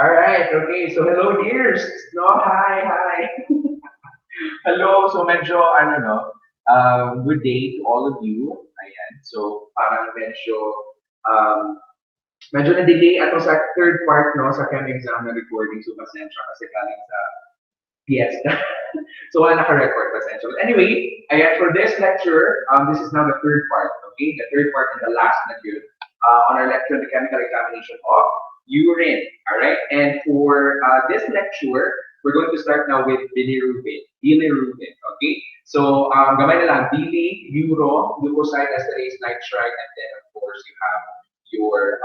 All right, okay. So hello dears. No, hi, hi. Hello. So medyo ano no, good day to all of you. Ayan. So parang um medyo na-delay ato sa third part no sa chem exam na recording. So pasensya kasi galing sa fiesta. So wala naka-record pasensya. But anyway, ayan, for this lecture, this is now the third part, okay? The third part and the last lecture on our lecture on the chemical examination of urine, all right? And for this lecture, we're going to start now with bilirubin. Bilirubin, okay? So, gamay na lang, bili, uro, leukocyte, esterase, nitrite, and then of course you have your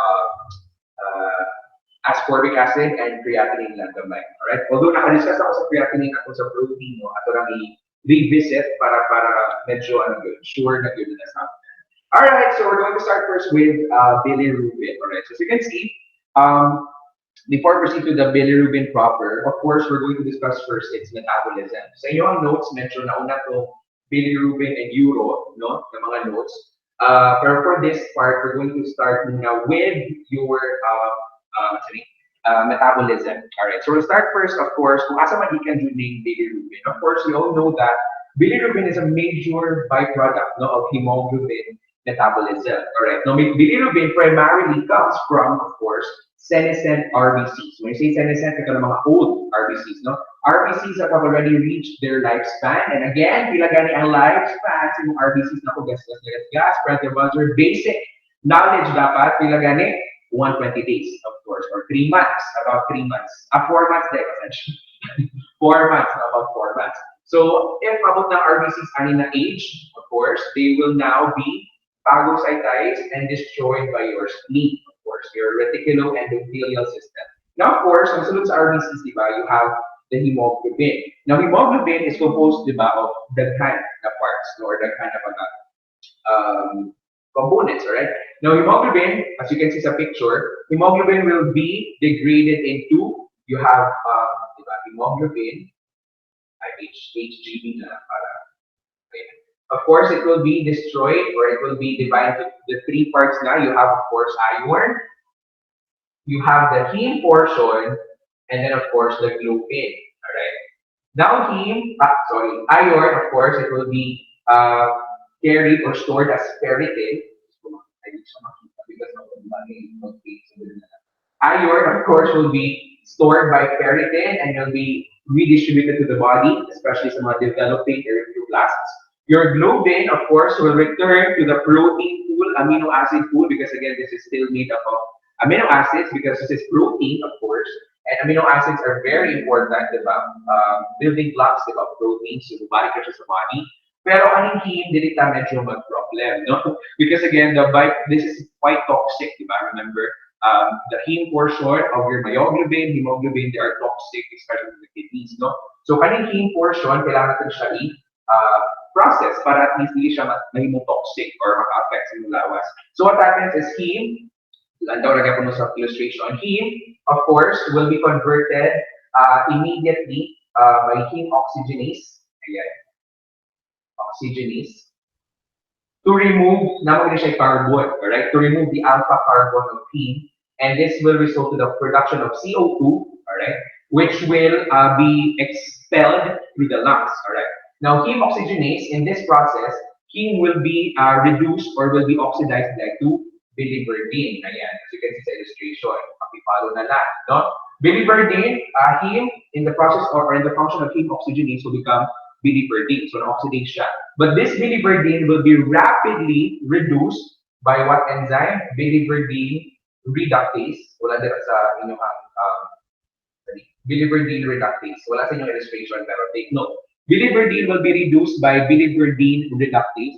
ascorbic acid and creatinine lang gamay. Alright? Although naka-discuss ako sa creatinine at sa protein, no, ato lang i-revisit para medyo ano yun, sure na yun na sa. Alright, so we're going to start first with bilirubin. Alright, so as you can see, before we proceed to the bilirubin proper, of course, we're going to discuss first its metabolism. Sa inyong notes, mention na una to bilirubin and uro, no, the mga notes. Pero for this part, we're going to start muna with your metabolism. All right, so we'll start first, of course, kung asa magikan yung name bilirubin. Of course, we all know that bilirubin is a major byproduct no, of hemoglobin metabolism. All right, now bilirubin primarily comes from, of course, senescent RBCs. When you say senescent, ito ng mga old RBCs, no? RBCs that have already reached their lifespan. And again, pila gani ang lifespan sa mga RBCs na po gas, spread the buzzer. Basic knowledge dapat, pila gani 120 days, of course, or 3 months, about 3 months. 4 months there, essentially. 4 months, about 4 months. So, if about ng RBCs ani na age, of course, they will now be phagocytized and destroyed by your spleen, of course, your reticuloendothelial system. Now, of course, ang sunod sa RBCs, di ba, you have the hemoglobin. Now, hemoglobin is composed, di ba, of daghan na parts, no, or daghan na mga components, all right? Now, hemoglobin, as you can see sa picture, hemoglobin will be degraded into, you have, di ba, hemoglobin, HGB na lang para, okay. Of course, it will be destroyed or it will be divided into the 3 parts now. You have, of course, iron, you have the heme portion, and then, of course, the globin. All right. Now, iron, of course, it will be carried or stored as ferritin. Iron, of course, will be stored by ferritin and will be redistributed to the body, especially some developing erythroblasts. Your globin, of course, will return to the protein pool, amino acid pool, because again, this is still made up of amino acids, because this is protein, of course, and amino acids are very important, diba? Building blocks, diba? Proteins, yung body pressure sa body. Pero aning heme, dili ta medyo mag-problem, no? Because again, this is quite toxic, diba? Remember, the heme portion of your myoglobin, hemoglobin, they are toxic, especially in the kidneys, no? So kaning heme portion, kailangan natin siya process para at least hindi siya mahimong toxic or maka-affect sa lawas. So what happens is heme, landaw lagay ko sa illustration, heme, of course, will be converted immediately by heme oxygenase, ayan, oxygenase, to remove, naman siya carbon, alright, to remove the alpha carbon of heme, and this will result in the production of CO2, alright, which will be expelled through the lungs, alright. Now, heme oxygenase, in this process, heme will be reduced or will be oxidized like to biliverdin. Ayan, as you can see sa illustration, pakipalo na lang, no? Biliverdin, heme, in the process or in the function of heme oxygenase will become biliverdin, so na-oxidate siya. But this biliverdin will be rapidly reduced by what enzyme? Biliverdin reductase. Wala dito sa inyong biliverdin reductase. Wala sa inyong illustration, pero take note. Biliverdin will be reduced by biliverdin reductase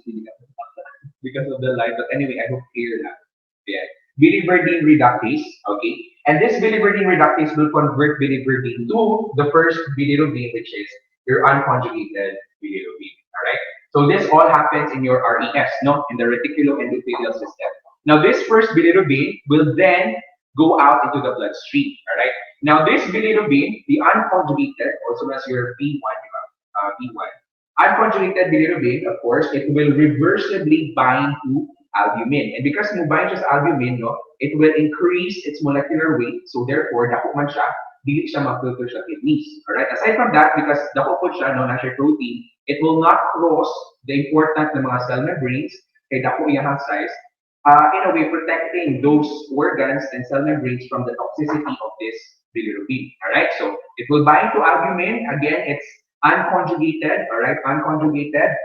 because of the light. But anyway, I hope clear that. Yeah. Biliverdin reductase, okay? And this biliverdin reductase will convert biliverdin to the first bilirubin, which is your unconjugated bilirubin, all right? So this all happens in your RES, no? In the reticuloendothelial system. Now this first bilirubin will then go out into the bloodstream, all right? Now this bilirubin, the unconjugated, also as your B1, B1. Unconjugated bilirubin, of course, it will reversibly bind to albumin. And because mobile just albumin, no, it will increase its molecular weight. So therefore, dako man siya, dili siya mag-filter sa kidneys. Alright? Aside from that, because dako po siya, no, na siya protein, it will not cross the important na mga cell membranes, kay dako iyang size, in a way protecting those organs and cell membranes from the toxicity of this bilirubin. Alright? So it will bind to albumin. Again, it's unconjugated, alright? Unconjugated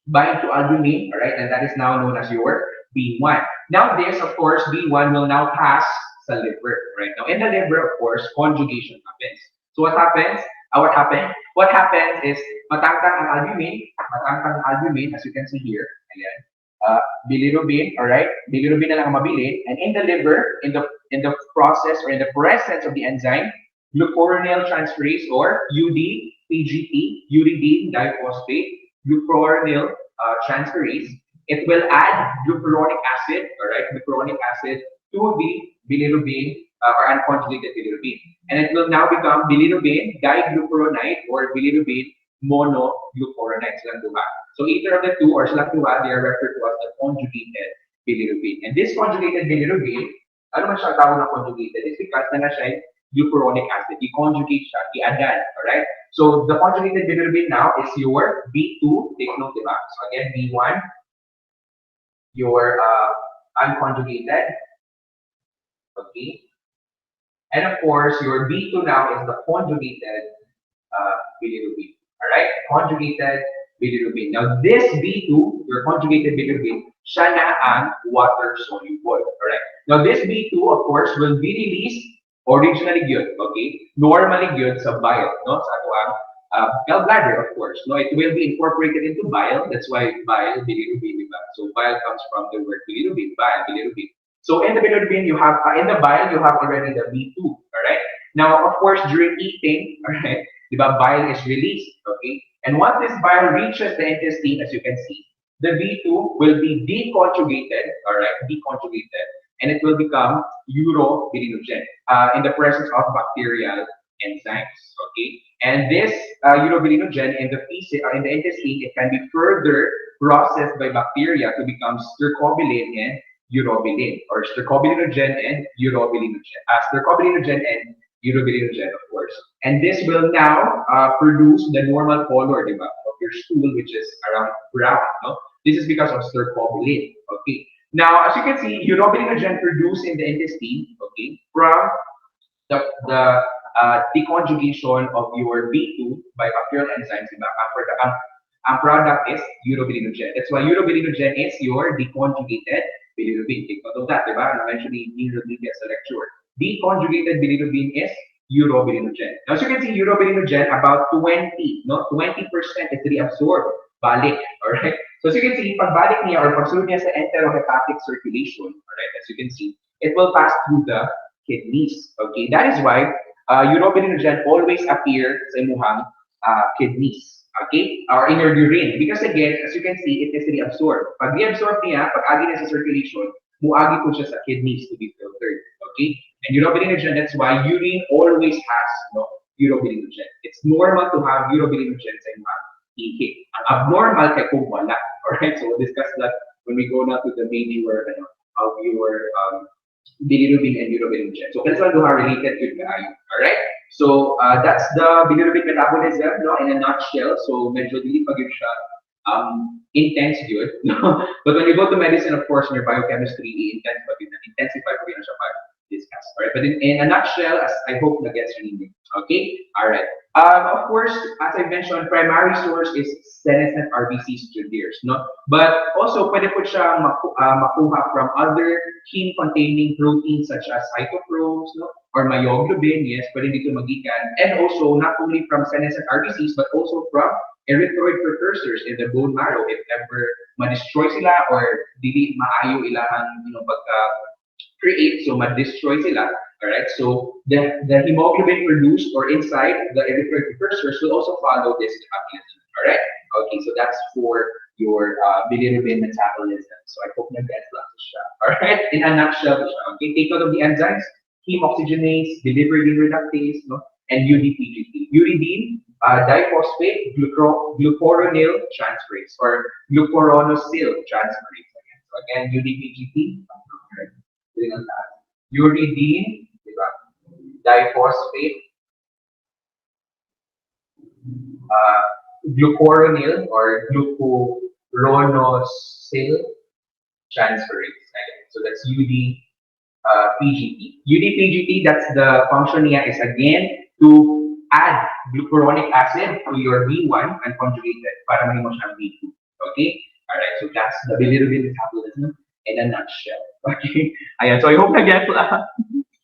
bind to albumin, all right, and that is now known as your B1. Now this, of course, B1 will now pass the liver, right? Now in the liver, of course, conjugation happens. So what happens? What happened? What happens is matangtang ang albumin, as you can see here, again, bilirubin, all right? Bilirubin na lang ang mabilin, and in the liver, in the process or in the presence of the enzyme, glucuronidase transferase or UDPGT, uridine diphosphate, glucuronidase transferase. It will add glucuronic acid, all right, glucuronic acid to the bilirubin or unconjugated bilirubin. And it will now become bilirubin diglucuronide or bilirubin monoglucuronide. So either of the two or silang duha, they are referred to as the conjugated bilirubin. And this conjugated bilirubin, ano man siya tawag na conjugated, is because na siya glucuronic acid. I-conjugate siya, i-add, alright? So the conjugated bilirubin now is your B2, take note, diba? So again, B1, your unconjugated, okay? And of course, your B2 now is the conjugated bilirubin, alright? Conjugated bilirubin. Now this B2, your conjugated bilirubin, siya na ang water-soluble, alright? Now this B2, of course, will be released originally good, okay? Normally good sa bile, no? Sa ato ang gallbladder, of course. No, it will be incorporated into bile. That's why bile, bilirubin, diba? So bile comes from the word bilirubin, bile, bilirubin. So in the bilirubin, you have in the bile, you have already the B2, all right? Now, of course, during eating, all right, diba, bile is released, okay? And once this bile reaches the intestine, as you can see, the B2 will be deconjugated, all right, deconjugated, and it will become urobilinogen in the presence of bacterial enzymes. Okay, and this urobilinogen in the feces or in the intestine, it can be further processed by bacteria to become stercobilin and urobilin, or stercobilinogen and urobilinogen. Stercobilinogen and urobilinogen, of course. And this will now produce the normal color, diba, of your stool, which is around brown. No, this is because of stercobilin. Okay. Now, as you can see, urobilinogen produced in the intestine, okay, from the deconjugation of your B2 by bacterial enzymes, ang product is urobilinogen. That's why urobilinogen is your deconjugated bilirubin. Take note of that, diba? I mentioned in Rodriguez lecture. Deconjugated bilirubin is urobilinogen. Now, as you can see, urobilinogen, about 20% is reabsorbed balik, alright? So as you can see, pagbalik niya or pagsulod niya sa enterohepatic circulation, alright, as you can see, it will pass through the kidneys, okay? That is why urobilinogen always appear sa imuhang kidneys, okay? Or in your urine, because again, as you can see, it is reabsorbed. Pag reabsorb niya, pag agi niya sa circulation, muagi po siya sa kidneys to be filtered, okay? And urobilinogen, that's why urine always has urobilinogen. It's normal to have urobilinogen sa imuhang EK. Abnormal kay kung wala. Alright, so we'll discuss that when we go now to the maybe word of your bilirubin and urobilinogen. So that's one are related to the iron. Alright, so that's the bilirubin metabolism, no, in a nutshell. So medyo dili pa gyud siya intense good. No? But when you go to medicine, of course, in your biochemistry, intensify pa gyud siya pa discuss. Alright, but in a nutshell, as I hope na gets reading. Okay, alright. Of course, as I mentioned, primary source is senescent RBCs to deers, no? But also, pwede po siya makuha from other heme-containing proteins such as cytochromes, no? Or myoglobin, yes, pwede dito magikan. And also, not only from senescent RBCs, but also from erythroid precursors in the bone marrow, if ever ma-destroy sila or dili maayo ilang, create, so ma-destroy sila. Alright, so the hemoglobin produced or inside the erythroid precursors will also follow this mechanism. Alright, okay, so that's for your bilirubin metabolism. So I hope na-get lang siya. Alright, in a nutshell, okay, take note of the enzymes: heme oxygenase, bilirubin reductase, no, and UDPGT. Uridine diphosphate glucuronidase transferase or glucuronosyl transferase. So again, UDPGT, doing on that. Uridine, diba? Diphosphate, glucuronil or glucuronyl transferase. Okay. So that's PGT. UDPGT, that's the function niya is again to add glucuronic acid to your B1 and conjugate it para maging mo siyang B2. Okay? Alright, so that's the bilirubin metabolism in a nutshell. Okay? Ayan, so I hope na-get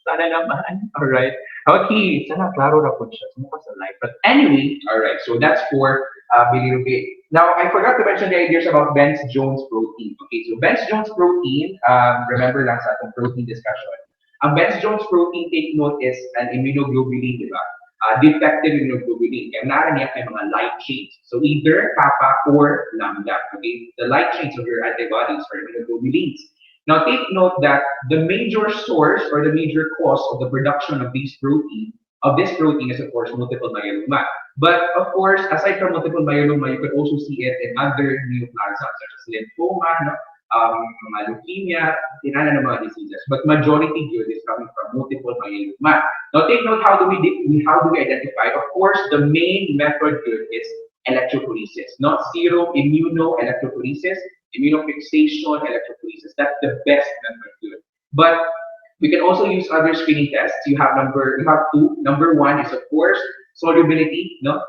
sana naman. Alright. Okay, sana klaro na po siya. Sumuka sa live. But anyway, alright, so that's for bilirubin. Now, I forgot to mention the ideas about Benz-Jones protein. Okay, so Benz-Jones protein, remember lang sa atong protein discussion. Ang Benz-Jones protein, take note, is an immunoglobulin, di ba? Defective immunoglobulin. Kaya naran niya kay mga light chains. So either kappa or lambda. Okay, the light chains of your antibodies are immunoglobulins. Now, take note that the major source or the major cause of the production of this protein is, of course, multiple myeloma. But, of course, aside from multiple myeloma, you could also see it in other neoplasms, such as lymphoma, no? Leukemia, tinana ng mga diseases. But majority good is coming from multiple myeloma. Now, take note, how do we identify? Of course, the main method good is electrophoresis, not serum immunoelectrophoresis, immunofixation electrophoresis. That's the best method good. But we can also use other screening tests. You have two. Number one is, of course, solubility, no?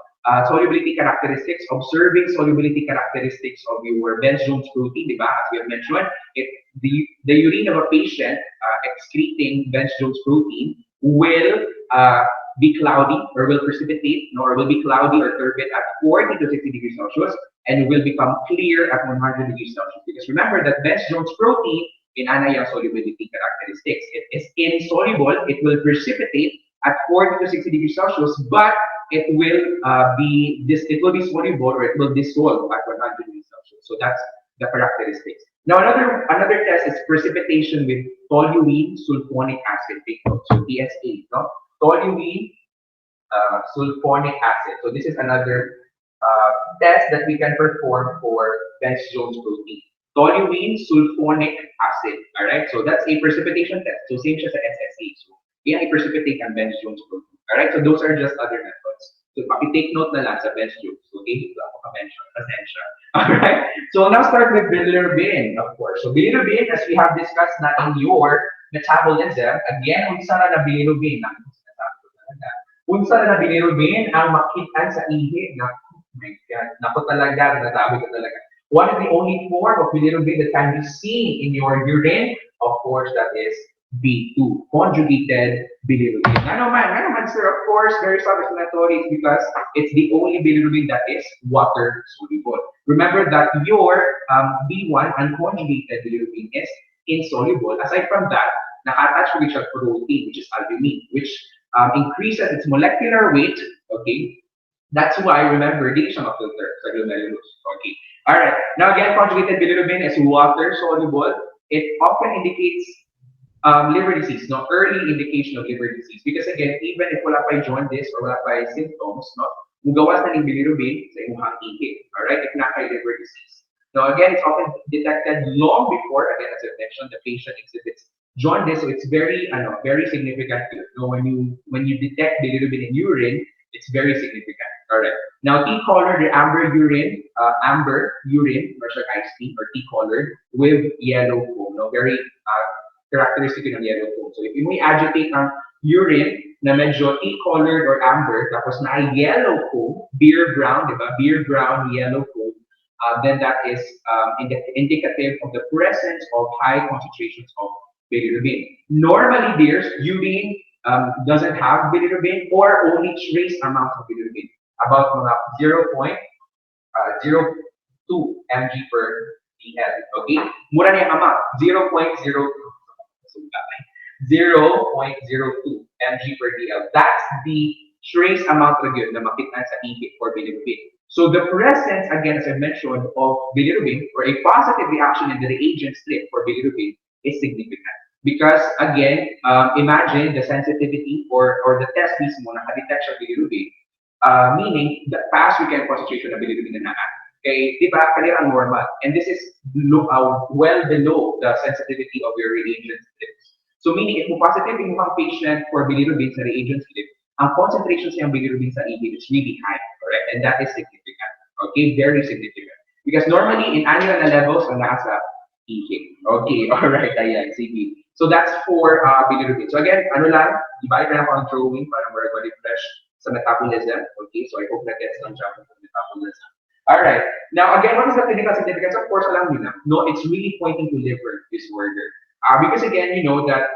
Solubility characteristics, observing solubility characteristics of your Benz-Jones protein, diba? As we have mentioned, if the urine of a patient excreting Benz-Jones protein will be cloudy or will precipitate, or will be cloudy or turbid at 40 to 60 degrees Celsius and will become clear at 100 degrees Celsius. Because remember that Benz-Jones protein in anayang solubility characteristics, it is insoluble, it will precipitate at 40 to 60 degrees Celsius, but it will be soluble or it will dissolve at 100 degrees Celsius. So that's the characteristics. Now another test is precipitation with toluene sulfonic acid. Take note. So TSA, no? Toluene sulfonic acid. So this is another test that we can perform for Benz-Jones protein. Toluene sulfonic acid. All right. So that's a precipitation test. So same siya sa SSA. So yan i-precipitate ang Benz-Jones protein. All right. So those are just other methods. So paki-take note na lang sa Benz-Jones. Okay. Ito ako ka-mention. Pasensya. All right. So now start with bilirubin, of course. So bilirubin, as we have discussed na in your metabolism, again, unsa na bilirubin. Unsa na bilirubin ang makitaan sa ihi na, oh my God, naku talaga, natabi ko talaga. What is the only form of bilirubin that can be seen in your urine? Of course, that is B2, conjugated bilirubin. Ano man, sir, of course, very self-explanatory because it's the only bilirubin that is water soluble. Remember that your B1 unconjugated bilirubin is insoluble. Aside from that, naka-attach with a protein, which is albumin, which increases its molecular weight. Okay, that's why, remember, di siya ma-filter sa glomerulus. Okay. All right. Now again, conjugated bilirubin is water soluble. It often indicates liver disease, no, early indication of liver disease. Because again, even if wala pa jaundice or wala pa symptoms, no, mugawas na ng bilirubin sa imuhang ihi. All right, if not liver disease. Now again, it's often detected long before, again, as I mentioned, the patient exhibits jaundice, so it's very significant. You know, when you detect bilirubin in urine, it's very significant. All right. Now, tea-colored or amber urine, Russian iced tea, or tea-colored with yellow foam. No, very characteristic ng yellow foam. So if you may agitate ang urine na medyo tea-colored or amber, tapos na yellow foam, beer brown, diba? Beer brown, yellow foam, then that is indicative of the presence of high concentrations of bilirubin. Normally, dears, urine doesn't have bilirubin or only trace amount of bilirubin, about 0.02 mg per dl. Okay? Mura na yung amount, 0.02 mg per dl. That's the trace amount again na makitaan sa ihi for bilirubin. So the presence, again, as I mentioned, of bilirubin or a positive reaction in the reagent strip for bilirubin is significant. Because again, imagine the sensitivity or the test mismo na ka-detect siya bilirubin, meaning the fast we can concentration of bilirubin na naan. kay di ba kanirang normal, and this is well below the sensitivity of your reagent strip. So meaning, if mo positive yung mga patient for bilirubin sa reagent strip, ang concentration sa yung bilirubin sa ihi is really high, correct? And that is significant. Okay, very significant. Because normally in annual na levels ang nasa ihi. Okay, all right, ayan, sige. So that's for bilirubin. So again, ano lang, divide na ako ang drawing para ma-refresh sa metabolism. Okay, so I hope that gets on track with metabolism. All right. Now, again, what is the clinical significance? Of course, alam niyo na. No, it's really pointing to liver disorder. Because again, you know that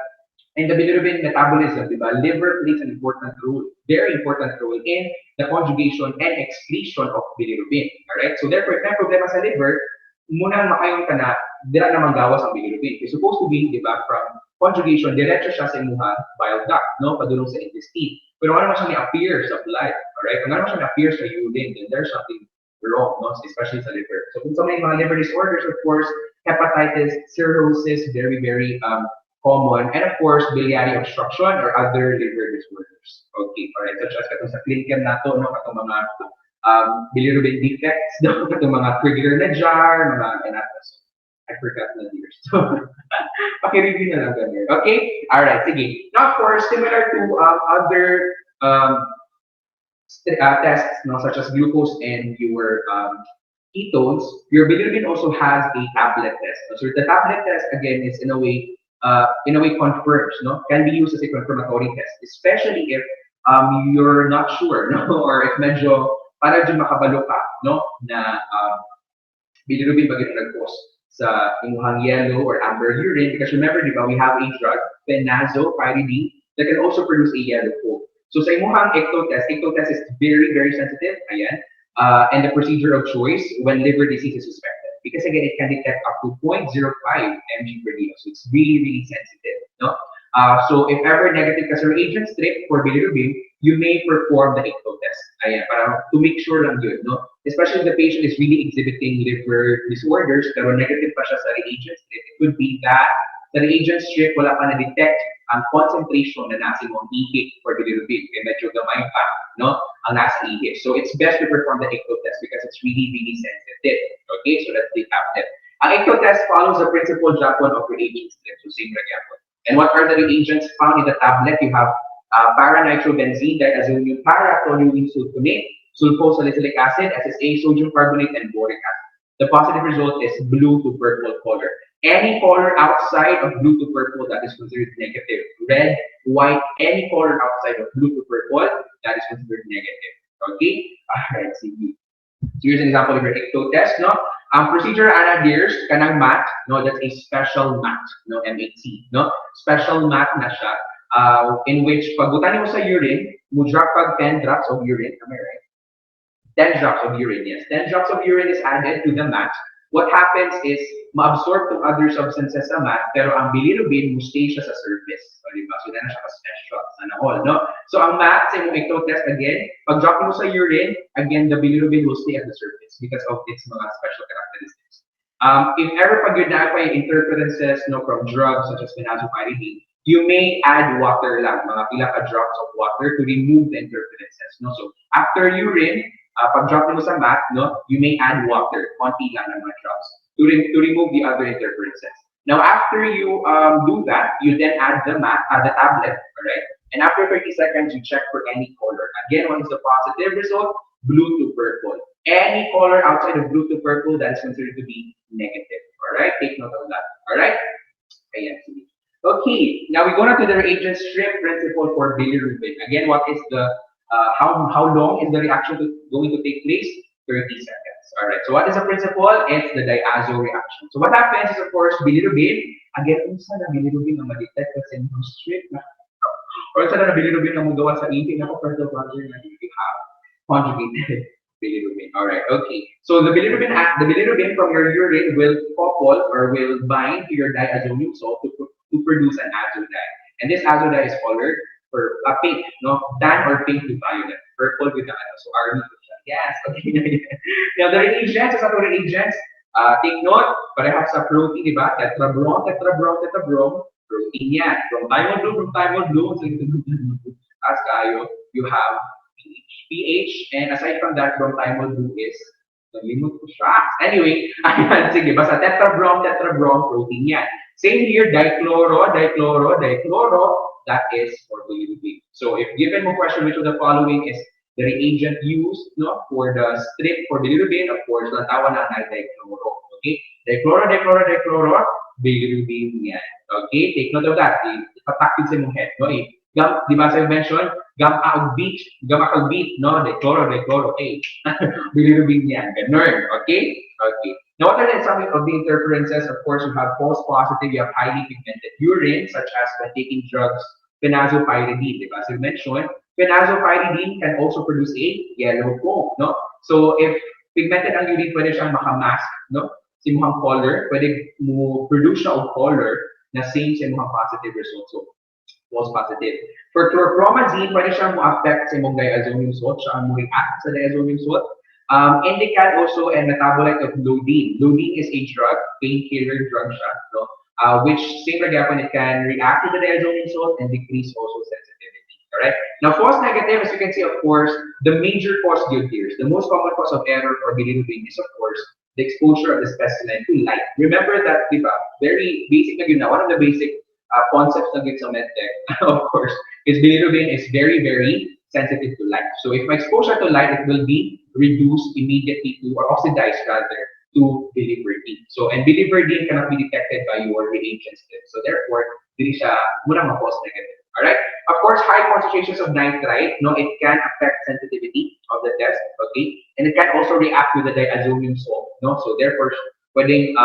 in the bilirubin metabolism, diba, liver plays an important role, very important role in the conjugation and excretion of bilirubin. All right. So therefore, if may problema sa liver, muna makayong ka na, dira na manggawas ang bilirubin. It's supposed to be, diba, from conjugation, diretso siya sa imuha bile duct, no, padulong sa intestine. Pero ano naman siya ni-appear sa blood, alright? Kung ano naman siya ni-appear sa urine, then there's something wrong, no, especially sa liver. So kung sa may mga liver disorders, of course, hepatitis, cirrhosis, very, very common, and of course, biliary obstruction or other liver disorders. Okay, alright, such as katong sa clinical nato, no, katong mga bilirubin defects, no, katong mga trigger na jar, mga enatas. I forgot the years. So, pakireview na lang ganyan. Okay? Alright, sige. Now, of course, similar to other tests, no, such as glucose and your ketones, your bilirubin also has a tablet test. So the tablet test, again, is in a way confirms, no, can be used as a confirmatory test, especially if you're not sure, no, or if medyo para dyan makabalo ka, no, na bilirubin ba nag-cause sa imuhang yellow or amber urine, because remember, di ba, we have a drug, phenazopyridine, that can also produce a yellow foam. So sa imuhang ecto test is very, very sensitive, ayan, and the procedure of choice when liver disease is suspected. Because again, it can detect up to 0.05 mg per liter, so it's really, really sensitive, no? So if ever negative ka sa reagent strip for bilirubin, you may perform the ecto test, ayan, para to make sure lang yun, no? Especially if the patient is really exhibiting liver disorders, pero negative pa siya sa reagent strip, it could be that the reagent strip wala pa na-detect ang concentration na nasa mong ihi for bilirubin, kaya medyo gamay pa, no, ang nasa ihi. So it's best to perform the ecto test because it's really, really sensitive. Okay, so that's the tablet. Ang ecto test follows the principal Japon of reagent strip, so same reagent. And what are the reagents found in the tablet? You have para-nitrobenzene, diazoxime, para-toluene sulfonate, sulfosalicylic acid, SSA, sodium carbonate, and boric acid. The positive result is blue to purple color. Any color outside of blue to purple, that is considered negative. Red, white, any color outside of blue to purple, that is considered negative. Okay? Alright, sige. So here's an example of your ecto test, no? Procedure adheres kanang mat, no? That's a special mat, no? MAT, no? Special mat na siya, in which pagbutan mo sa urine, mo drop pag 10 drops of urine, am I right? 10 drops of urine, yes. 10 drops of urine is added to the mat. What happens is, ma-absorb to other substances sa mat, pero ang bilirubin, mo stay siya sa surface. So, diba? So, na siya ka-special. Sana all, no? So, ang mat, sa imong ecto test again, pag drop mo sa urine, again, the bilirubin will stay at the surface because of its mga special characteristics. If ever pag yun na pa yung interferences, no, from drugs such as phenazopyridine, you may add water lang, mga pila ka drops of water to remove the interferences, no? So, after urine, pag drop mo sa mat, no, you may add water, konti lang ng mga drops, to remove the other interferences. Now, after you do that, you then add the tablet, alright? And after 30 seconds, you check for any color. Again, what is the positive result? Blue to purple. Any color outside of blue to purple, that is considered to be negative. Alright? Take note of that. Alright? Okay, now we go on to the reagent strip principle for bilirubin. Again, what is the how long is the reaction going to take place? 30 seconds. All right. So what is the principle? It's the diazo reaction. So what happens is, of course, bilirubin. Again, kung saan na bilirubin na ma-detect kasi yung strip na, or saan na bilirubin na magawa sa ihi na first of all, you have conjugated bilirubin. All right. Okay. So the bilirubin from your urine will couple or will bind to your diazoxime salt to produce an azo dye. And this azo dye is colored for pink, no, tan or pink to violet, purple with the so army. Yes, okay. Now the reagents, sa reagents, take note, parehas sa protein, di ba? Tetrabrom, protein yan. From thymol blue, so as kayo, you have pH. And aside from that, from thymol blue is Nalimot ko siya. Anyway, ayan, sige, basta tetrabrom protein yan. Same here, dichloro, that is for bilirubin. So if given mo question which of the following is the reagent used no, for the strip for bilirubin, of course, lantawan na dichloro. Okay? Dichloro, bilirubin yan. Okay? Take note of that. Ipatakid sa mong head. No? Di ba sa mention? Gam beach, no? Dichloro, okay. Bilirubin yan. Ganun. Okay? Okay. Now, what are some of the interferences? Of course, you have false positive, you have highly pigmented urine, such as when taking drugs, phenazopyridine. Because you mentioned, phenazopyridine can also produce a yellow foam, no? So, if pigmented ang urine, pwede siyang makamask, no? Sa imuhang color, pwede mo produce siya of color na same sa imuhang positive result. So, false positive. For chlorpromazine, pwede siyang mo-affect sa imong diazonium salt, siya ang mo-react sa diazonium salt. Indican also a metabolite of lodine. Lodine is a drug, painkiller drug siya, no? Which same again, it can react to the diazonium salt and decrease also sensitivity. Alright? Now, false negative, as you can see, of course, the major cause due here, the most common cause of error for bilirubin is, of course, the exposure of the specimen to light. Remember that, diba, very basic na yun na, one of the basic concepts na yun sa medtech, of course, is bilirubin is very, very sensitive to light. So if my exposure to light, it will be reduced immediately to, or oxidized rather, to biliverdin. So, and biliverdin cannot be detected by your reagents. So therefore, dili siya muna ma-false negative. Alright? Of course, high concentrations of nitrite, no, it can affect sensitivity of the test, okay? And it can also react with the diazonium salt, no? So therefore, pwedeng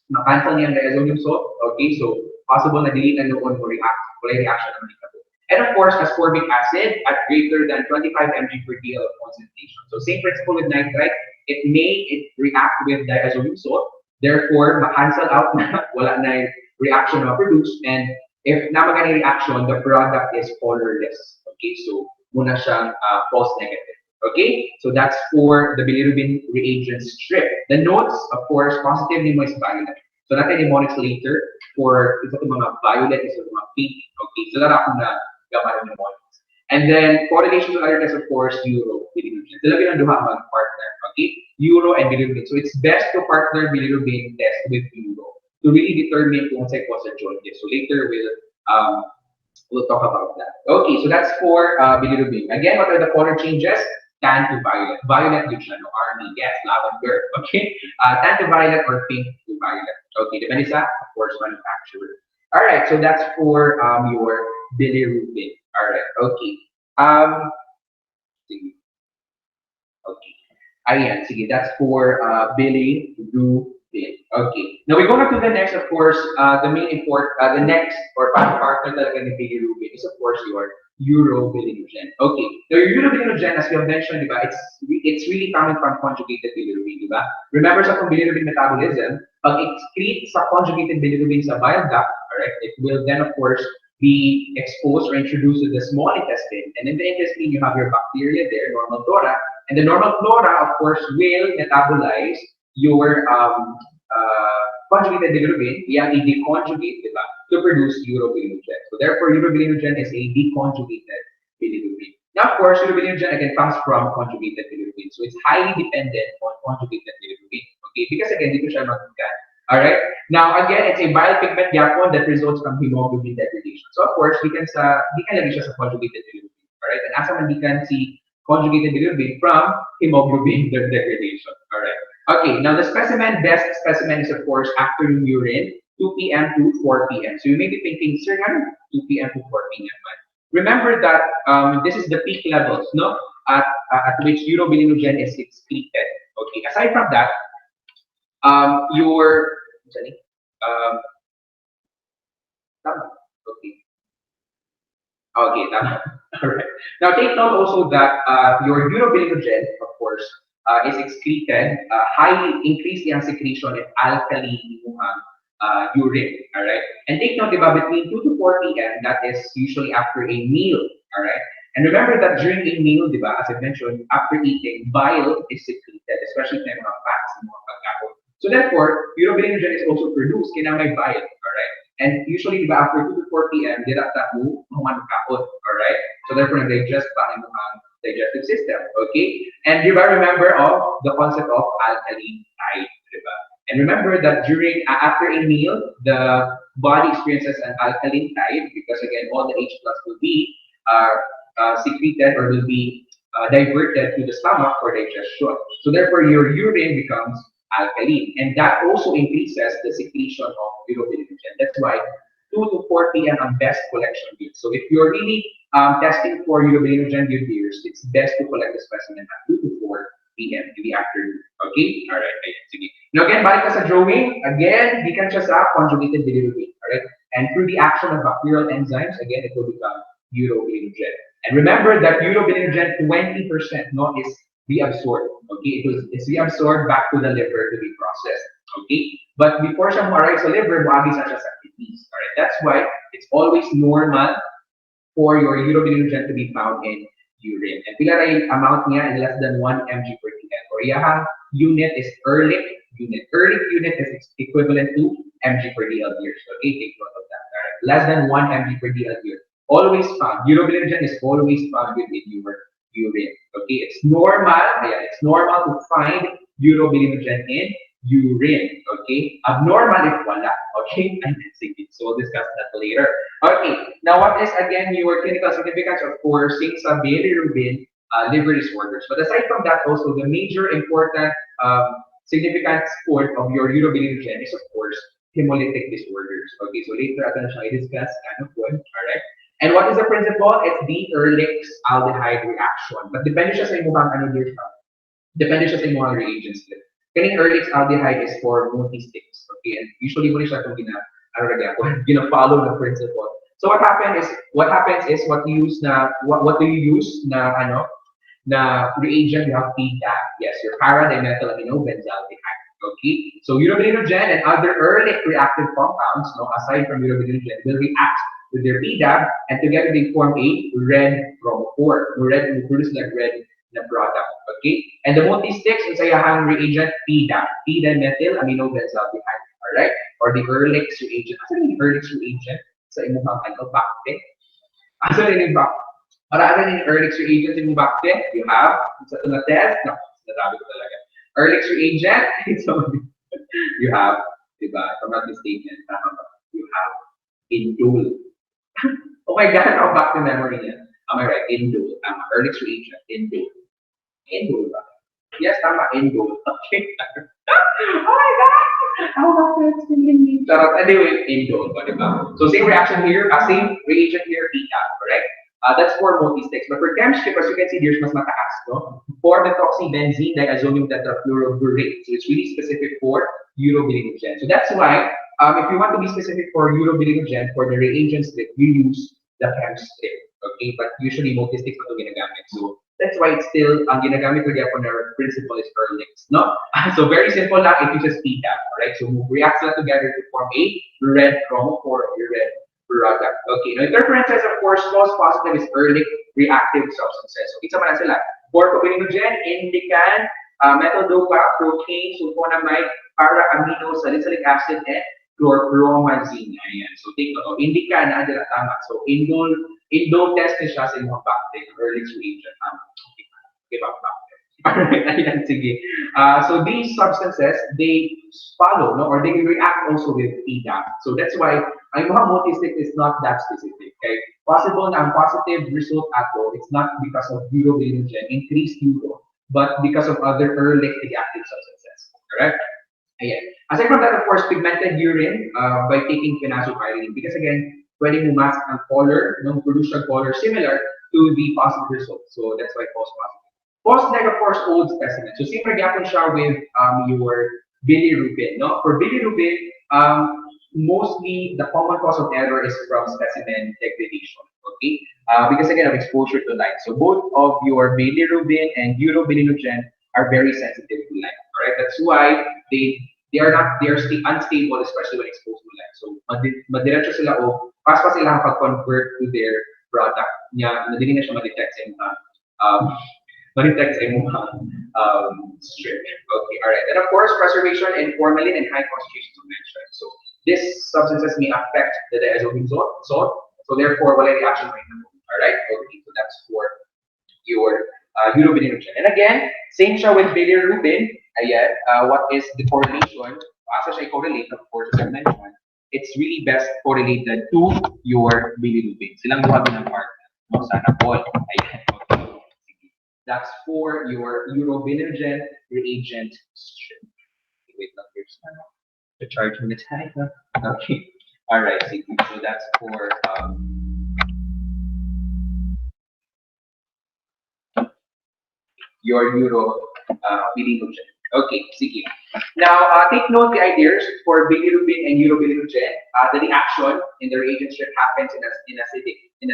ma-cancel niya ang diazonium salt, okay? So, possible na dili na noon mo react, wala reaction naman ito. And of course, ascorbic acid at greater than 25 mg per DL of concentration. So same principle with nitrite, it may react with diazonium salt, therefore ma-cancel out na, wala na reaction na produce, and if na magani reaction, the product is colorless. Okay, so muna siyang false negative. Okay, so that's for the bilirubin reagent strip. The notes, of course, positive ni mo is violet. So natin i-monitor later for isa itong mga violet, isa itong mga pink. Okay, so lara akong na gamay ng monitor. And then correlation to other tests, of course, euro, bilirubin. Dalawa ng duha mag-partner. Okay, euro and bilirubin. So it's best to partner bilirubin test with euro to really determine kung sa'y cause of jaundice. So later we'll talk about that. Okay, so that's for bilirubin. Again, what are the color changes? Tan to violet. Violet yun siya, no? Army, yes, lavender. Okay, tan to violet or pink to violet. Okay, depende sa, of course, manufacturer. All right, so that's for your bilirubin. All right, okay. Sige. Okay. Ayan, sige, that's for bilirubin. Okay. Now we go on to the next, of course, the main the next or partner talaga ni bilirubin is, of course, your urobilinogen. Okay. Now your urobilinogen, as we have mentioned, diba, it's really coming from conjugated bilirubin, diba? Remember sa bilirubin metabolism, pag excrete sa conjugated bilirubin sa bile duct, alright, it will then, of course, be exposed or introduced to the small intestine. And in the intestine, you have your bacteria there, normal flora. And the normal flora, of course, will metabolize your conjugated bilirubin, yan i-deconjugate, diba, to produce urobilinogen. So therefore, urobilinogen is a deconjugated bilirubin. Now, of course, urobilinogen again comes from conjugated bilirubin. So it's highly dependent on conjugated bilirubin. Okay, because again, dito siya mag-gan. Alright? Now, again, it's a bile pigment yapon that results from hemoglobin degradation. So of course, di kan lagi siya sa conjugated bilirubin. Alright? And asa man di kan si conjugated bilirubin from hemoglobin degradation. Alright? Okay, now the best specimen is, of course, afternoon urine, 2 p.m. to 4 p.m. So you may be thinking, sir, 2 p.m. to 4 p.m. Remember that this is the peak levels, no? At which urobilinogen is excreted. Okay, aside from that, Okay, all right. Now take note also that your urobilinogen, of course, is excreted, highly increase the secretion of alkali urine, all right? And take note, diba, between 2 to 4 p.m., that is usually after a meal, all right? And remember that during a meal, diba, as I mentioned, after eating, bile is secreted, especially in mga fats and mga pagkaon. So therefore, urobilinogen is also produced, kaya may bile, all right? And usually, diba, after 2 to 4 p.m., dira ta mo mga manukapon, all right? So therefore, nag-digest pa ang digestive system. Okay, and you might remember of the concept of alkaline tide. Diba? And remember that during after a meal, the body experiences an alkaline tide because again, all the H plus will be secreted or will be diverted to the stomach for digestion. So therefore, your urine becomes alkaline, and that also increases the secretion of urobilinogen. That's why 2 to 4 p.m. ang best collection date. So if you're really testing for urobilinogen beers, it's best to collect the specimen at 2 to 4 p.m. in the afternoon. Okay? Alright, ayan, sige. Now again, balik ka sa drawing. Again, di ka siya sa conjugated bilirubin. Alright? And through the action of bacterial enzymes, again, it will become urobilinogen. And remember that urobilinogen, 20% no, is reabsorbed. Okay? It's reabsorbed back to the liver to be processed. Okay? But before siya ma-arrive sa liver, buhagi sa siya sa kidneys. Alright? That's why it's always normal for your urobilinogen to be found in urine. And pila rin amount niya is less than 1 mg per kg. Or yung unit is Ehrlich unit. Ehrlich unit is equivalent to mg per dl years. Okay, take note of that. Right? Less than 1 mg per dl year. Always found. Urobilinogen is always found within your urine. Okay, it's normal. Yeah, it's normal to find urobilinogen in urine. Okay, abnormal if wala. Okay, so we'll discuss that later. Okay, now what is again your clinical significance? Of course, things sa bilirubin liver disorders. But aside from that, also the major important significance point of your urobilinogen is of course hemolytic disorders. Okay, so later I can discuss kind of one. All right. And what is the principle? It's the Ehrlich's aldehyde reaction. But depende siya sa imong ano dear siya. Depende siya sa imong reagents. Kaning Ehrlich's aldehyde is for multi-sticks. Okay, and usually mo siya itong gina-follow the principle. So what happens is what do you use na na reagent you have PDAB. Yes, your para-dimethylaminobenzoaldehyde. Okay, so urobilinogen and other Ehrlich reactive compounds, no, aside from urobilinogen, will react with their PDAB, and together they form a red chromophore. Red will produce like red na product. Okay, and the multi-sticks is a reagent PDAB, p-dimethylaminobenzoaldehyde. All right, or the Ehrlich's reagent. Asa yung Ehrlich's reagent sa imong bakte? Asa yung bakte? Para ano yung Ehrlich's reagent sa imong bakte? You have sa test. No, sinasabi ko talaga. Ehrlich's reagent. So you have, diba? If I'm not mistaken, you have indole. Oh my God, ako back to memory niya. Am I right? Indole. Ehrlich's reagent. Indole. Indole ba? Yes, tama. Indole. Okay. Oh my God! How about that? Anyway, indole ba, diba? So same reaction here, same reagent here, PDAB, correct? That's for multi-sticks. But for chemistry, as you can see, there's mas mataas, no? For methoxybenzene diazonium tetrafluoroburate. So it's really specific for urobilinogen. So that's why, if you want to be specific for urobilinogen, for the reagent strip, you use the chem strip. Okay, but usually multi-sticks ito ginagamit. So that's why it's still ang ginagamit ko diyan for principle is Ehrlich's, no? So very simple lang, it uses PDAB, alright? So reacts them together to form a red chromophore or red product. Okay, now interferences, of course, false positive is Ehrlich reactive substances. So isa man sila. For urobilinogen, indican, methyl dopa, protein, sulfonamide, para-amino, salicylic acid, and chlorpromazine. Ayan. So take note. Indica na adila tama. So indole test ni siya sa mga bacteria, Ehrlich's reagent. Okay, bacteria. Alright, ayan, sige. So these substances, they follow, no, or they react also with PDAB. So that's why ang mga multi-stick is not that specific. Okay, possible na ang positive result ato, it's not because of urobilinogen, increased uro, but because of other Ehrlich reactive substances. Correct? Ayan. Aside from that, of course, pigmented urine by taking phenazopyridine. Because again, pwede mo mask ang color, no, produce a color similar to the positive result. So that's why false positive. False negative, of course, old specimen. So similar gapon siya with your bilirubin. No? For bilirubin, mostly the common cause of error is from specimen degradation. Okay? Because again, of exposure to light. So both of your bilirubin and urobilinogen are very sensitive to light. Alright, that's why they are unstable, especially when exposed to light. So madiretso sila o pas sila pag-convert to their product niya, nadili na siya ma-detect sa strip. Okay, alright. And of course, preservation in formalin and high concentrations of mentioned. So these substances may affect the diazonium salt. So therefore, wala reaction right now. Alright, okay, so that's for your urobilinogen. And again, same siya with bilirubin. Ayan, what is the correlation? Asa siya correlate, of course, as I mentioned, it's really best correlated to your bilirubin. Silang duha ng partner. No, sana all. Ayan, okay. That's for your urobilinogen reagent strip. Wait lang, here's the charge on the tank. Okay. All right, so that's for your bilirubin. Okay, sige. Now, take note the ideas for bilirubin and urobilinogen. The reaction in the reagent strip happens in an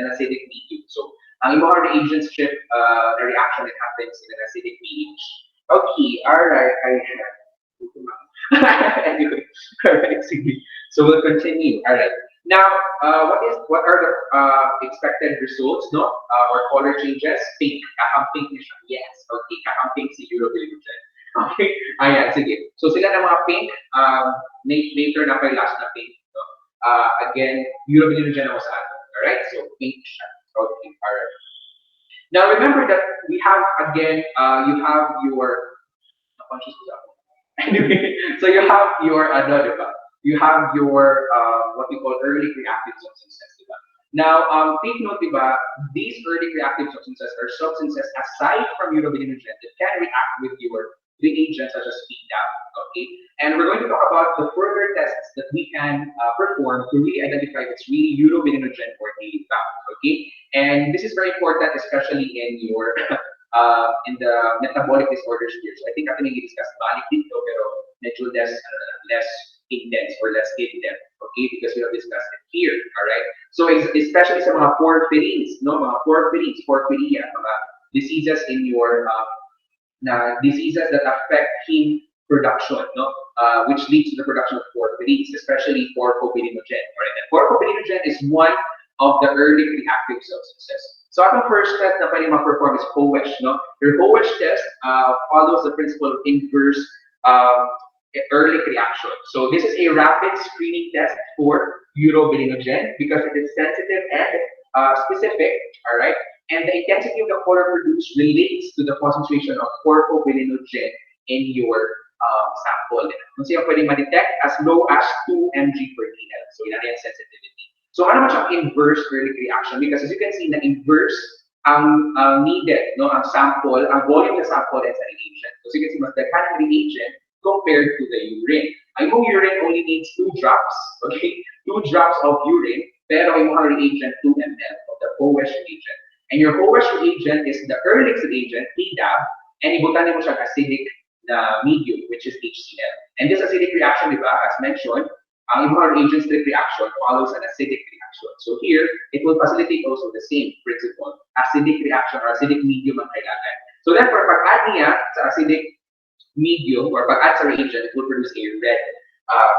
acidic medium. So, ang mga reagent strip, the reaction it happens in an acidic pH. Okay, all right. Anyway, all right, sige. So we'll continue. All right. Now, what are the expected results, no? Or color changes? Pink. Kakang-pink na siya. Yes. Okay, kakang-pink si urobilinogen. Okay. Ayan, sige. So sila na mga pink, later na kay last na pink. No? Again, urobilinogen ako sa atin. Alright? So pink siya. Okay, alright. Now remember that we have, again, you have your, anyway, so you have your, you have your, what we call early reactive substances, diba? Now, take note, diba, these early reactive substances are substances aside from urobilinogen that can react with your reagents such as PDAP, okay? And we're going to talk about the further tests that we can perform to really identify if it's really urobilinogen or PDAP, okay? And this is very important, especially in your in the metabolic disorders here. So I think natin i-discuss balik dito, pero medyo less intense or less in-depth, okay? Because we have discussed it here, all right? So especially sa mga porphyrins, no? Mga porphyrins, porphyria, mga diseases in your diseases that affect heme production, no? Which leads to the production of porphyrins, especially porphobilinogen. Right? And porphobilinogen is one of the early reactive substances. So our first test na pwede ma-perform is HOESH, no? Your HOESH test follows the principle of inverse early reaction. So this is a rapid screening test for urobilinogen because it is sensitive and specific, all right? And the intensity of the color produced relates to the concentration of porphobilinogen in your sample. Kung siya pwede ma-detect as low as 2 mg per ml. So yun ang sensitivity. So ano naman siyang inverse early reaction? Because as you can see, na inverse ang needed, no, ang sample, ang volume ng sample and sa reagent. So you can see, mas daghan ang reagent compared to the urine. Ang urine only needs 2 drops, okay? 2 drops of urine, pero yung mga reagent, 2 ml of the HOESH reagent. And your HOESH reagent is the earliest reagent, PDAB, and ibutan mo siyang acidic na medium, which is HCl. And this acidic reaction, diba, as mentioned, ang mga reagent strip reaction follows an acidic reaction. So here, it will facilitate also the same principle, acidic reaction or acidic medium ang kailangan. So therefore, pag-add niya sa acidic medium or pag-add sa reagent, it will produce a red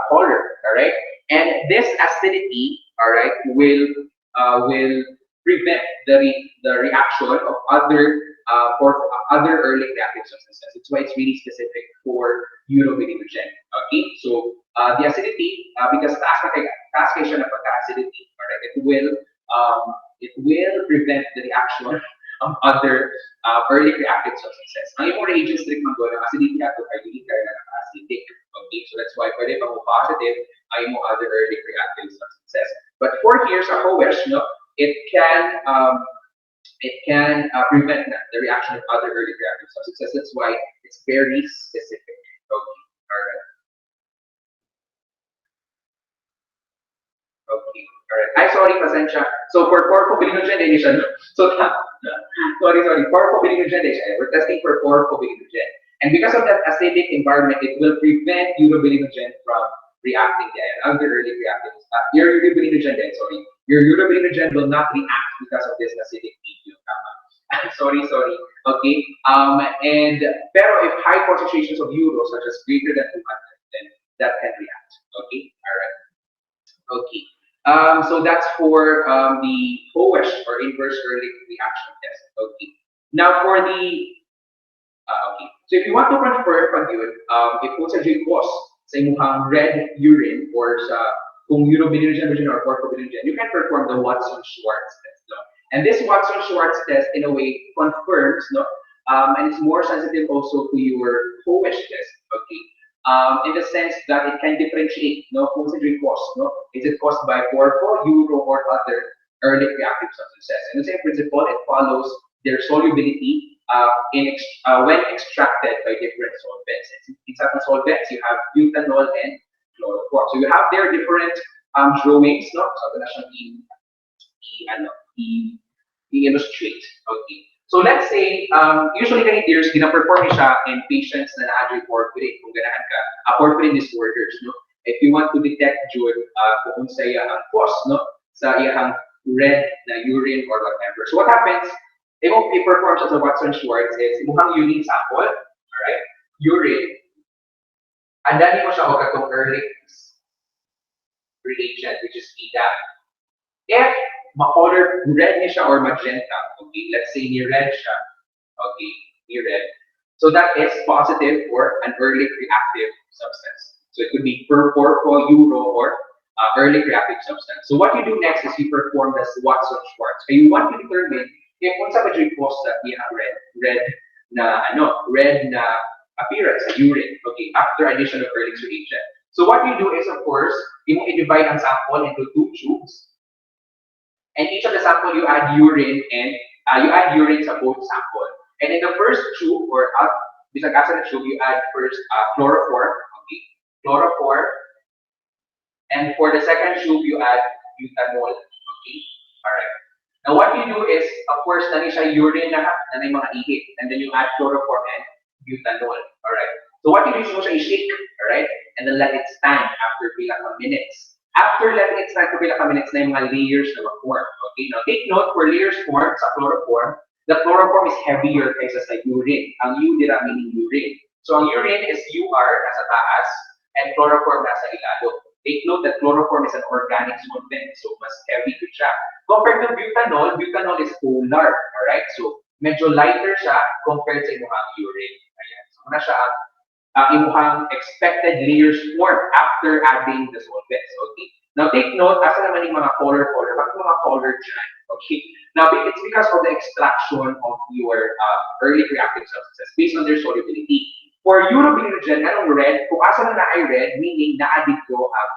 color, alright? And this acidity, alright, will prevent the reaction of other early reactive substances. That's why it's really specific for urobilinogen. Okay, so the acidity, because taas kayo siya na pagka-acidity, alright, it will prevent the reaction of other early reactive substances. Ang yung reagent strict man doon, ang acidity ato ay hindi kaya na acidic. Okay, so that's why pwede pang positive ay yung other early reactive substances. But for here sa HOESH, no, it can prevent the reaction of other early reactive substances. That's why it's very specific. Okay, all right. Okay, all right. Ay, sorry, pasensya. So for porphobilinogen, so sorry, porphobilinogen, we're testing for porphobilinogen. And because of that acidic environment, it will prevent urobilinogen from reacting there. Other early reactive, your urobilinogen will not react because of this acidic medium. sorry. Okay. And pero if high concentrations of uro, such as greater than 200, then that can react. Okay. All right. Okay. So that's for the HOESH or inverse early reaction test. Okay. Now for the okay. So if you want to confirm yun, if kung sa GLUCOS sa imuhang red urine or sa kung urobilinogen or porphobilinogen, you can perform the Watson-Schwarz test. No? And this Watson-Schwarz test, in a way, confirms, no, and it's more sensitive also to your pOH test, okay? In the sense that it can differentiate, no, kung sa cause, no? Is it caused by porpho, uro, or other early reactive substances? And the same principle, it follows their solubility when extracted by different solvents. In certain solvents, you have butanol and chloroform. So you have their different drawings, no? So na siyang i-illustrate. Okay. So let's say, usually ganiters, gina-perform siya in patients na na-adry porphyrin, kung ganahan ka, porphyrin disorders, no? If you want to detect jud, kung sa iyang cause, no? Sa iyang red na urine or whatever. So what happens, if you perform siya sa Watson-Schwartz, is imuhang urine sample, alright? Urine, and then mo siya o katong early reagent, which is PDAP. If ma-color red niya siya or magenta, okay, let's say ni red siya, okay, ni red. So that is positive for an early reactive substance. So it could be porpho, uro, or early reactive substance. So what you do next is you perform this Watson-Schwartz. And you want to determine if once sa cause that you have red na appearance sa urine, okay, after addition of early reagent. So what you do is, of course, you divide ang sample into 2 tubes. And each of the sample, you add urine sa both sample. And in the first tube, or bisag asa na tube, you add first chloroform, okay, chloroform. And for the second tube, you add butanol, okay, alright. Now what you do is, of course, nani siya urine na mga ihip, and then you add chloroform and butanol, alright. So what you do is mo siya i-shake, alright, and then let it stand after pila ka minutes. After letting it stand for pila ka minutes na yung mga layers na mag-form. Okay, now take note, for layers form sa chloroform, the chloroform is heavier kaysa sa urine. Ang U dira meaning urine. So ang urine is UR nasa taas and chloroform nasa ilalo. Take note that chloroform is an organic solvent, so mas heavy to siya. Compared to butanol, butanol is polar, alright? So medyo lighter siya compared sa imuhang urine. Ayan. So muna siya imuhang expected layers form after adding the solvents. Okay. Now take note, asa naman yung mga color, bakit mga color dyan? Okay. Now it's because of the extraction of your early reactive substances based on their solubility. For urobilinogen, anong red? Kung asa na ay red, meaning na-added ko ang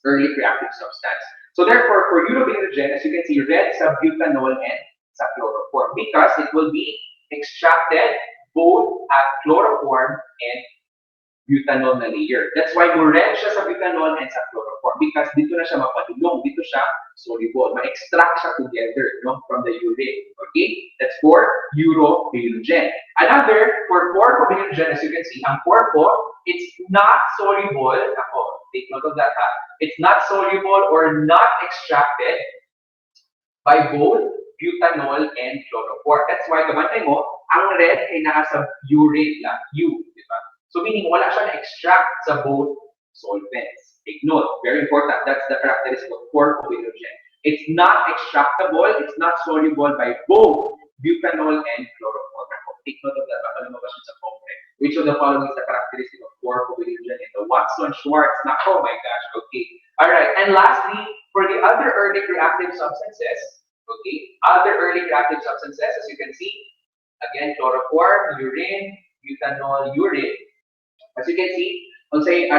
early reactive substance. So therefore, for urobilinogen, as you can see, red sa butanol and sa chloroform because it will be extracted both at chloroform and butanol na layer. That's why more red siya sa butanol and sa chloroform because dito na siya mapadulong, dito siya soluble, ma-extract siya together, no, from the urine. Okay? That's for urobilinogen. Another, for porphobilinogen, as you can see, ang porpho, it's not soluble, take note of that, it's not soluble or not extracted by both butanol and chloroform. That's why, kabantay mo, ang red ay nasa urine lang, U, di ba? So meaning, wala siya na-extract sa both solvents. Take note, very important, that's the characteristic of porphobilinogen. It's not extractable, it's not soluble by both butanol and chloroform. Take note of that, baka lumabas yun sa complex. Which of the following is the characteristic of porphobilinogen in the Watson-Schwartz? Oh my gosh, okay. Alright, and lastly, for the other early reactive substances, okay, other early reactive substances, as you can see, again, chloroform, urine, butanol, urine. As you can see, unsay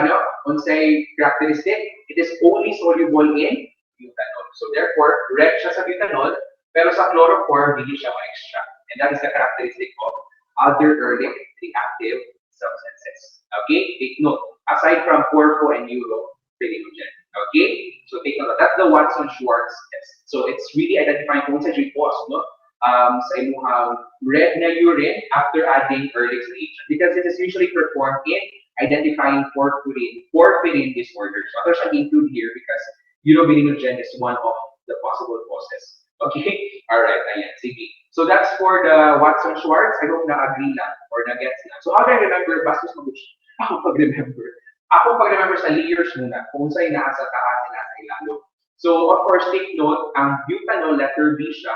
characteristic, it is only soluble in butanol. So therefore, red siya sa butanol, pero sa chloroform, hindi siya ma-extract. And that is the characteristic of other early reactive substances. Okay, take note. Aside from porpho and urobilinogen. Okay, so take note. That's the Watson-Schwartz test. So it's really identifying kung sa cause, no? Sa imuhang red na urine after adding early reagent because it is usually performed in identifying porphyrin disorders. So ito siya include here because urobilinogen is one of the possible causes. Okay? Alright, ayan, sige. So that's for the Watson-Schwartz. I hope na-agree lang or na-gets lang. So how do I remember? Bastos mag-wish. Ako pag-remember sa layers muna. Kung sa'yo nasa taas, nasa ilalo. So, of course, take note, ang butanol, letter B siya,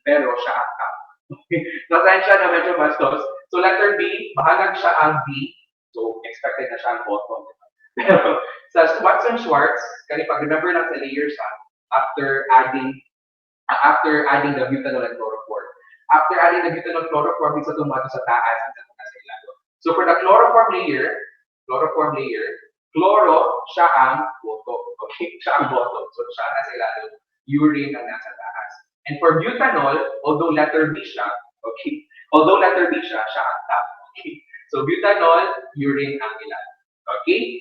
pero siya at top. Nasaan siya na medyo bastos. So, letter B, bahalag siya ang B. So, expected na siya ang bottom. Pero, sa Watson-Schwartz, kani pag-remember lang sa layers after adding the butanol and chloroform. After adding the butanol chloroform, isa tumato sa taas, isa tumato sa ilalim. So for the chloroform layer, chloro, siya ang bottom. Okay, siya ang bottom. So siya nasa ilalim, urine ang nasa taas. And for butanol, although letter B siya, okay, siya ang top. Okay, so butanol, urine ang ilalim. Okay,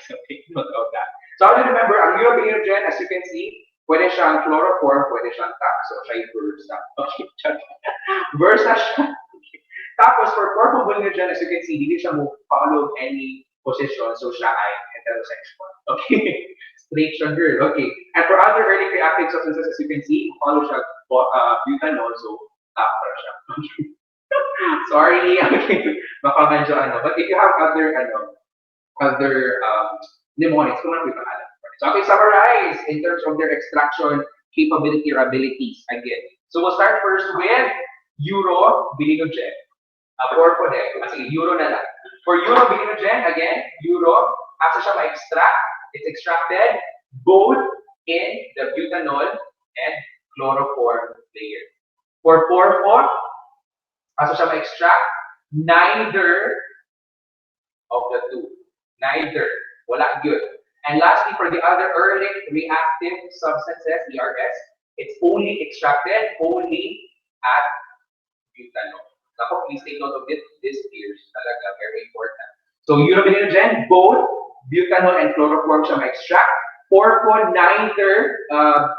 so take note of that. So how do you remember, ang urobilinogen, as you can see, pwede siyang chloroform, pwede siyang top. So siya yung versa. Okay, versa siya. Okay. Tapos for porphobilinogen, as you can see, hindi siya follow any position. So siya ay heterosexual. Okay, straight siya girl. Okay, and for other early reactive substances, as you can see, follow siya butanol, so top siya. Okay. Sorry, okay. Baka medyo ano. But if you have other mnemonics, kung ano yung pangalan. So, okay, summarize in terms of their extraction capability or abilities again. So, we'll start first with urobilinogen. Sige, uro na lang. For urobilinogen, again, after siya ma-extract, it's extracted both in the butanol and chloroform layer. For porpho, after siya ma-extract, neither of the two. Neither. Wala good. And lastly, for the other early reactive substances, ERS, it's only extracted only at butanol. Now, please take note of this here. Talaga very important. So, urobilinogen, both butanol and chloroform siya ma-extract. Porpho, neither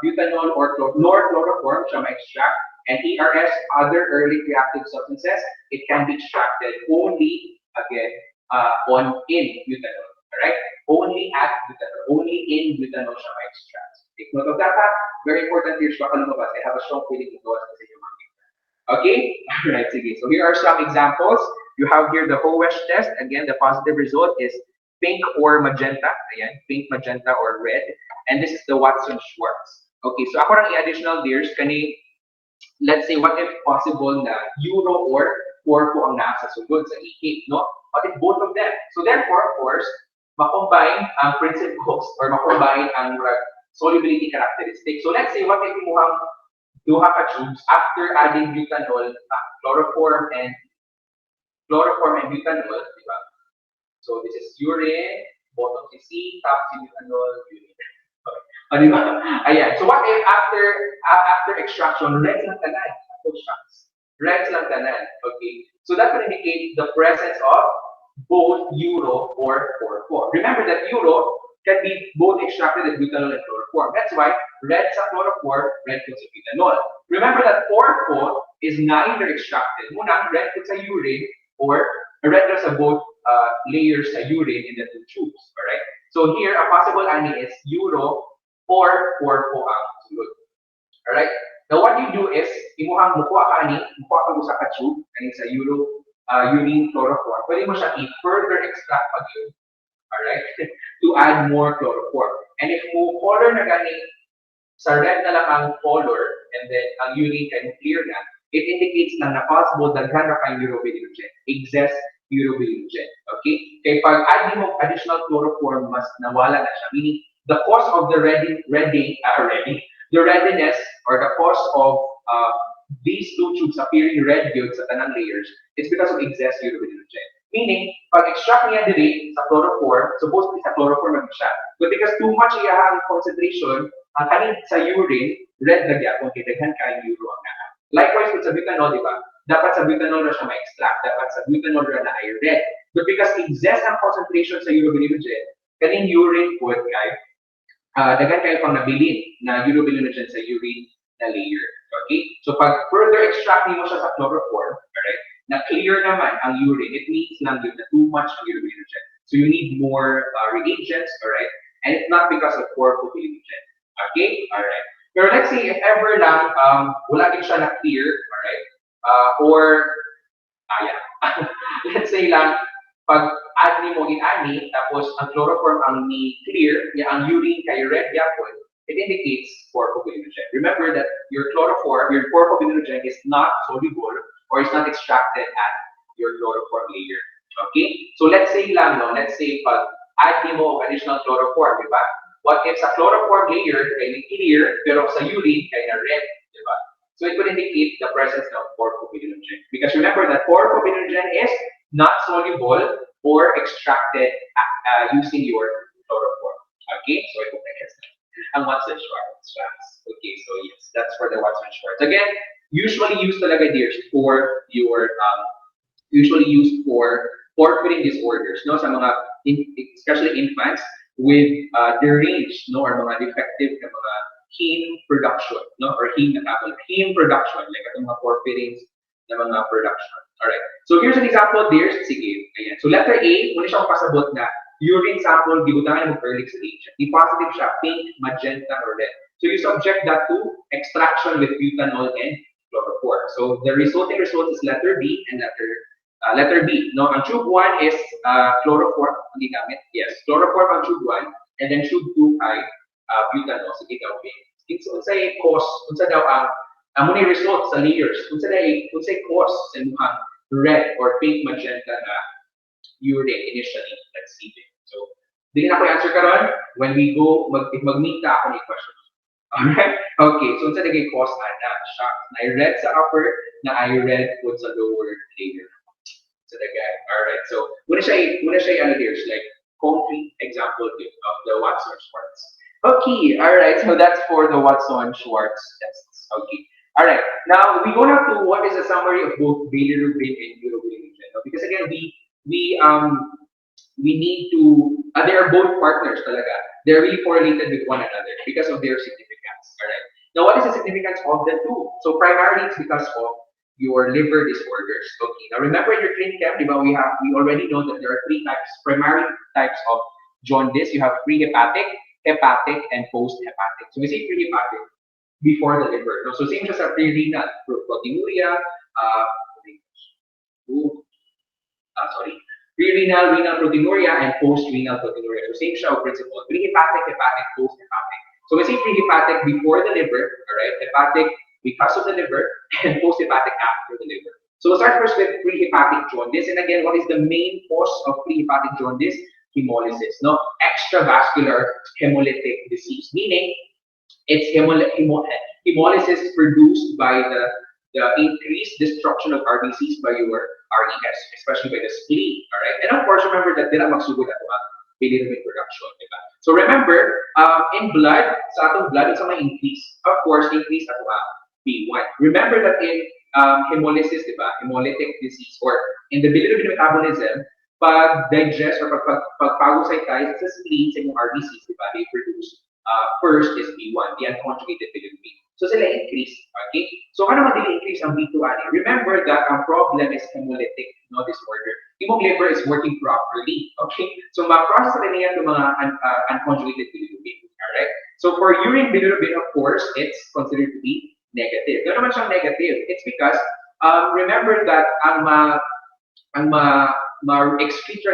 butanol nor chloroform siya ma-extract. And ERS, other early reactive substances, it can be extracted only, again, in butanol. Alright? Only at butanol. Only in butanol siya ma-extract. Take note of that. Very important here. Baka lumabas. I have a strong feeling ito as sa inyo mga. Okay? Alright, sige. So here are some examples. You have here the Howesh test. Again, the positive result is pink or magenta. Ayan, pink, magenta, or red. And this is the Watson-Schwartz. Okay, so ako lang i-additional layers kani, let's say, what if possible na uro or porpho ang nasa sugod sa ikip, no? What if both of them? So therefore, of course, makombine ang principles or makombine ang solubility characteristics. So let's say, what if mo ang duha ka tubes after adding butanol, chloroform and butanol, diba? So this is urine, bottom si C, top si butanol, urine. Okay. Diba? Ayan. So what if after extraction, reds lang tanan? Reds lang tanan. Okay. So that would indicate the presence of both uro or porpho. Remember that uro can be both extracted as butanol and chloroform. That's why red sa chloroform, red sa butanol. Remember that porpho is neither extracted. Munang red sa urine or red sa both layers sa urine in the two tubes. Alright? So here, a possible ani is uro or porpho ang sulod. Alright? Now what you do is, imuhang mukuha ka sa ka-tube, kaning sa urine chloroform. Pwede mo siya i-further extract pag yun. Alright? To add more chloroform. And if mo color na gani, sa red na lang ang color, and then ang urine can clear na, it indicates na possible daghan ra kang urobilinogen. Excess urobilinogen. Okay? Kaya pag add mo additional chloroform, mas nawala na siya. Meaning, the cause of the readiness or the cause of these two tubes appearing red yun sa tanang layers is because of excess urobilinogen. Meaning, pag extract niya diri sa chloroform, supposedly sa chloroform mag siya. But because too much iyahang concentration, ang kanin sa urine, red na gyapon kay daghan kay uro ang naa. Likewise with sa butanol, di ba? Dapat sa butanol ra siya ma-extract, dapat sa butanol ra na ay red. But because excess ang concentration sa urobilinogen, kaning urine po kay daghan kayo pang nabilin na urobilinogen sa urine na layer. Okay? So pag further extract niyo siya sa chloroform, alright, na clear naman ang urine, it means lang yun na too much ang urobilinogen. So you need more reagents, alright? And it's not because of porphobilinogen. Okay? Alright. Pero let's say if ever lang wala din siya na clear, alright? Let's say lang pag add ni mo ani tapos ang chloroform ang ni clear, ang urine kay red yapon, it indicates porphobilinogen. Remember that your porphobilinogen is not soluble or is not extracted at your chloroform layer. Okay? So let's say lang, no? Let's say pag add ni mo additional chloroform, di ba? What if sa chloroform layer kay clear pero sa urine kay na red, di ba? So it would indicate the presence of 4-phosphobilinogen. Because remember that 4-phosphobilinogen is not soluble or extracted using your chloroform. Okay, so I hope I guess that. And Watson-Schwarz. Okay, so yes, that's for the Watson-Schwarz. Again, usually used talaga dears for your usually used for feeding disorders, no, sa mga especially infants with deranged, no, or mga defective na mga heme production, no, or heme production, like itong mga porphyrins na mga production. Alright. So here's an example, dears. Sige. Ayan. So letter A, muna siyang pasabot na urine sample, gibutangan mo early stage. Di positive siya, pink, magenta, or red. So you subject that to extraction with butanol and chloroform. So the resulting result is letter B and letter B. No, ang tube 1 is chloroform, hindi gamit. Yes, chloroform ang tube 1, and then tube 2 ay butanol. Sige daw, okay. So unsay cause, unsa daw ang muna result sa layers, unsay cause sa mukhang red or pink magenta na urine initially. Let's see. So, hindi na ako answer karon when we go mag-meet ka ako ni question. Alright? Okay, so unsa nagay cause na shock. Na red sa upper, na red po sa lower layer. So the guy. Alright, so muna siya ano there's like concrete example of the Watson-Schwarz. Okay, alright, so that's for the Watson-Schwarz tests. Okay. Alright, now we go now to what is a summary of both bilirubin and urobilinogen. Because again, we need to they are both partners talaga. They're really correlated with one another because of their significance. Alright. Now what is the significance of the two? So primarily it's because of your liver disorders. Okay. Now remember in your clinic chem, we already know that there are three primary types of jaundice. You have pre-hepatic, hepatic, and post-hepatic. So we say pre-hepatic before the liver. No? So same siya sa pre-renal, proteinuria, pre-renal, renal proteinuria, and post-renal proteinuria. So same siya principle, pre-hepatic, hepatic, post-hepatic. So we say pre-hepatic before the liver, alright, hepatic because of the liver, and post-hepatic after the liver. So we'll start first with pre-hepatic jaundice. And again, what is the main cause of pre-hepatic jaundice? Hemolysis, no? Extravascular hemolytic disease, meaning it's hemolysis produced by the increased destruction of RBCs by your RES, especially by the spleen. All right, and of course, remember that dila magsugod ato ang bilirubin production, diba? So remember, in blood, sa atong blood, it's may increase. Of course, increase ato ang B1. Remember that in hemolysis, diba, hemolytic disease, or in the bilirubin metabolism, pag-digest or pag-phagocytize sa spleen sa yung RBCs, diba, they produce first is B1, the unconjugated bilirubin. So sila increase, okay? So ano naman dili increase ang B2 ani? Remember that ang problem is hemolytic, no, disorder. Imong liver is working properly, okay? So ma-process na niya itong mga unconjugated bilirubin, alright? So for urine bilirubin, of course, it's considered to be negative. Ano naman siyang negative? It's because remember that ang ma-excrete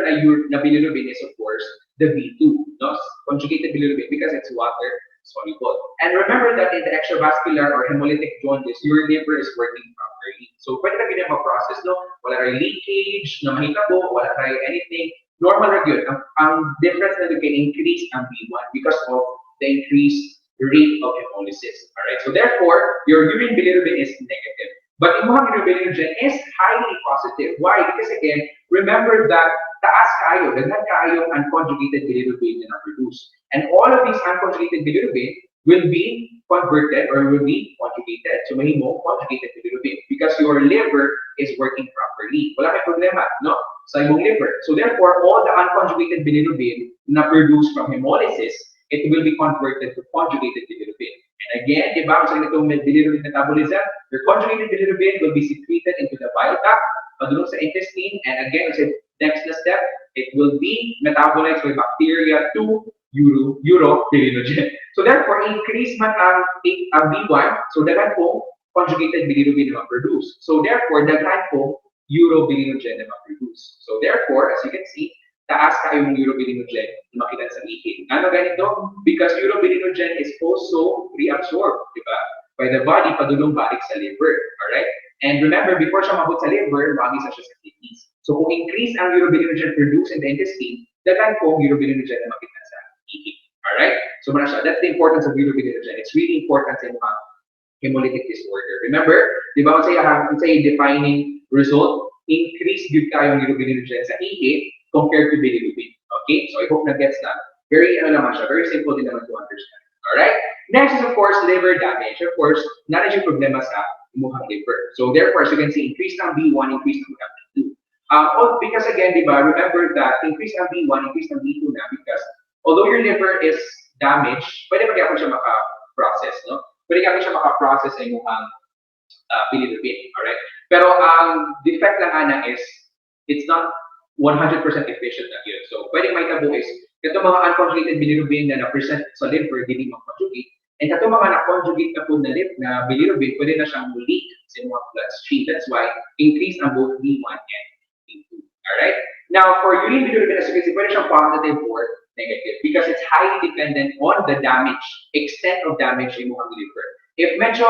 na bilirubin is of course the B2, no? Conjugated bilirubin, because it's water soluble. And remember that in the extravascular or hemolytic jaundice, your liver is working properly. So pwede na ganyan ma-process, no? Wala rin leakage, na mahitabo, wala rin anything. Normal na yun. Ang difference na can increase ang B1 because of the increased rate of hemolysis. Alright, so therefore, your urine bilirubin is negative. But imong urobilinogen is highly positive. Why? Because again, remember that taas kayo, daghan kayo unconjugated bilirubin na produce. And all of these unconjugated bilirubin will be converted or will be conjugated. So mahimo conjugated bilirubin because your liver is working properly. Wala may problema, no? Sa imong liver. So therefore, all the unconjugated bilirubin na produced from hemolysis, it will be converted to conjugated bilirubin. And again, diba, sa itong bilirubin metabolism, your conjugated bilirubin will be secreted into the bile duct, padulong sa intestine, and again, sa next step, it will be metabolized by bacteria to urobilinogen. So therefore, increase man ang B1, so daghan po conjugated bilirubin na ma-produce. So therefore, daghan po urobilinogen na ma-produce. So therefore, as you can see, taas kayo yung urobilinogen na makita sa ihi. Ano ganito? Because urobilinogen is also reabsorbed, diba? By the body, padulong balik sa liver. Alright? And remember, before siya mabot sa liver, mag-isa siya sa kidneys. So kung increase ang urobilinogen produced in the intestine, daghan po urobilinogen na makita sa ihi. Alright? So muna siya. That's the importance of urobilinogen. It's really important sa mga hemolytic disorder. Remember, di ba, kung say defining result, increase good kayong urobilinogen sa ihi compared to bilirubin. Okay? So I hope na gets that. Very, naman siya, very simple din naman to understand. Alright? Next is, of course, liver damage. Of course, natin yung problema sa imuhang liver. So therefore, as you can see, increase ng B1, increase ng B2. Because again, di ba, remember that increase ng B1, increase ng B2 na because although your liver is damaged, pwede pa siya maka-process, no? Pwede ka siya maka-process sa imuhang bilirubin, alright? Pero ang defect lang ana is, it's not 100% efficient na yun. So, pwedeng may tabo is, ito mga unconjugated bilirubin na na-present sa liver, hindi mag-conjugate. And ito mga na-conjugate na po na bilirubin, pwede na siyang leak sa mga bloodstream. That's why, increase ang both B1 and B2. Alright? Now, for urine bilirubin, as you can see, pwede siyang positive or negative because it's highly dependent on the damage, extent of damage sa imuhang liver. If medyo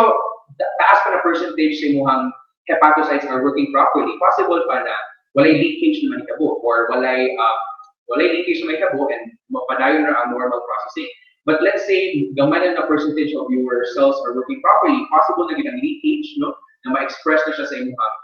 taas pa na percentage sa imuhang hepatocytes are working properly, possible pa na walay leakage na mahitabo or walay leakage na mahitabo and mapadayon na ang normal processing. But let's say gamay na percentage of your cells are working properly, possible na ginang leakage, no, na ma-express na siya sa imuhang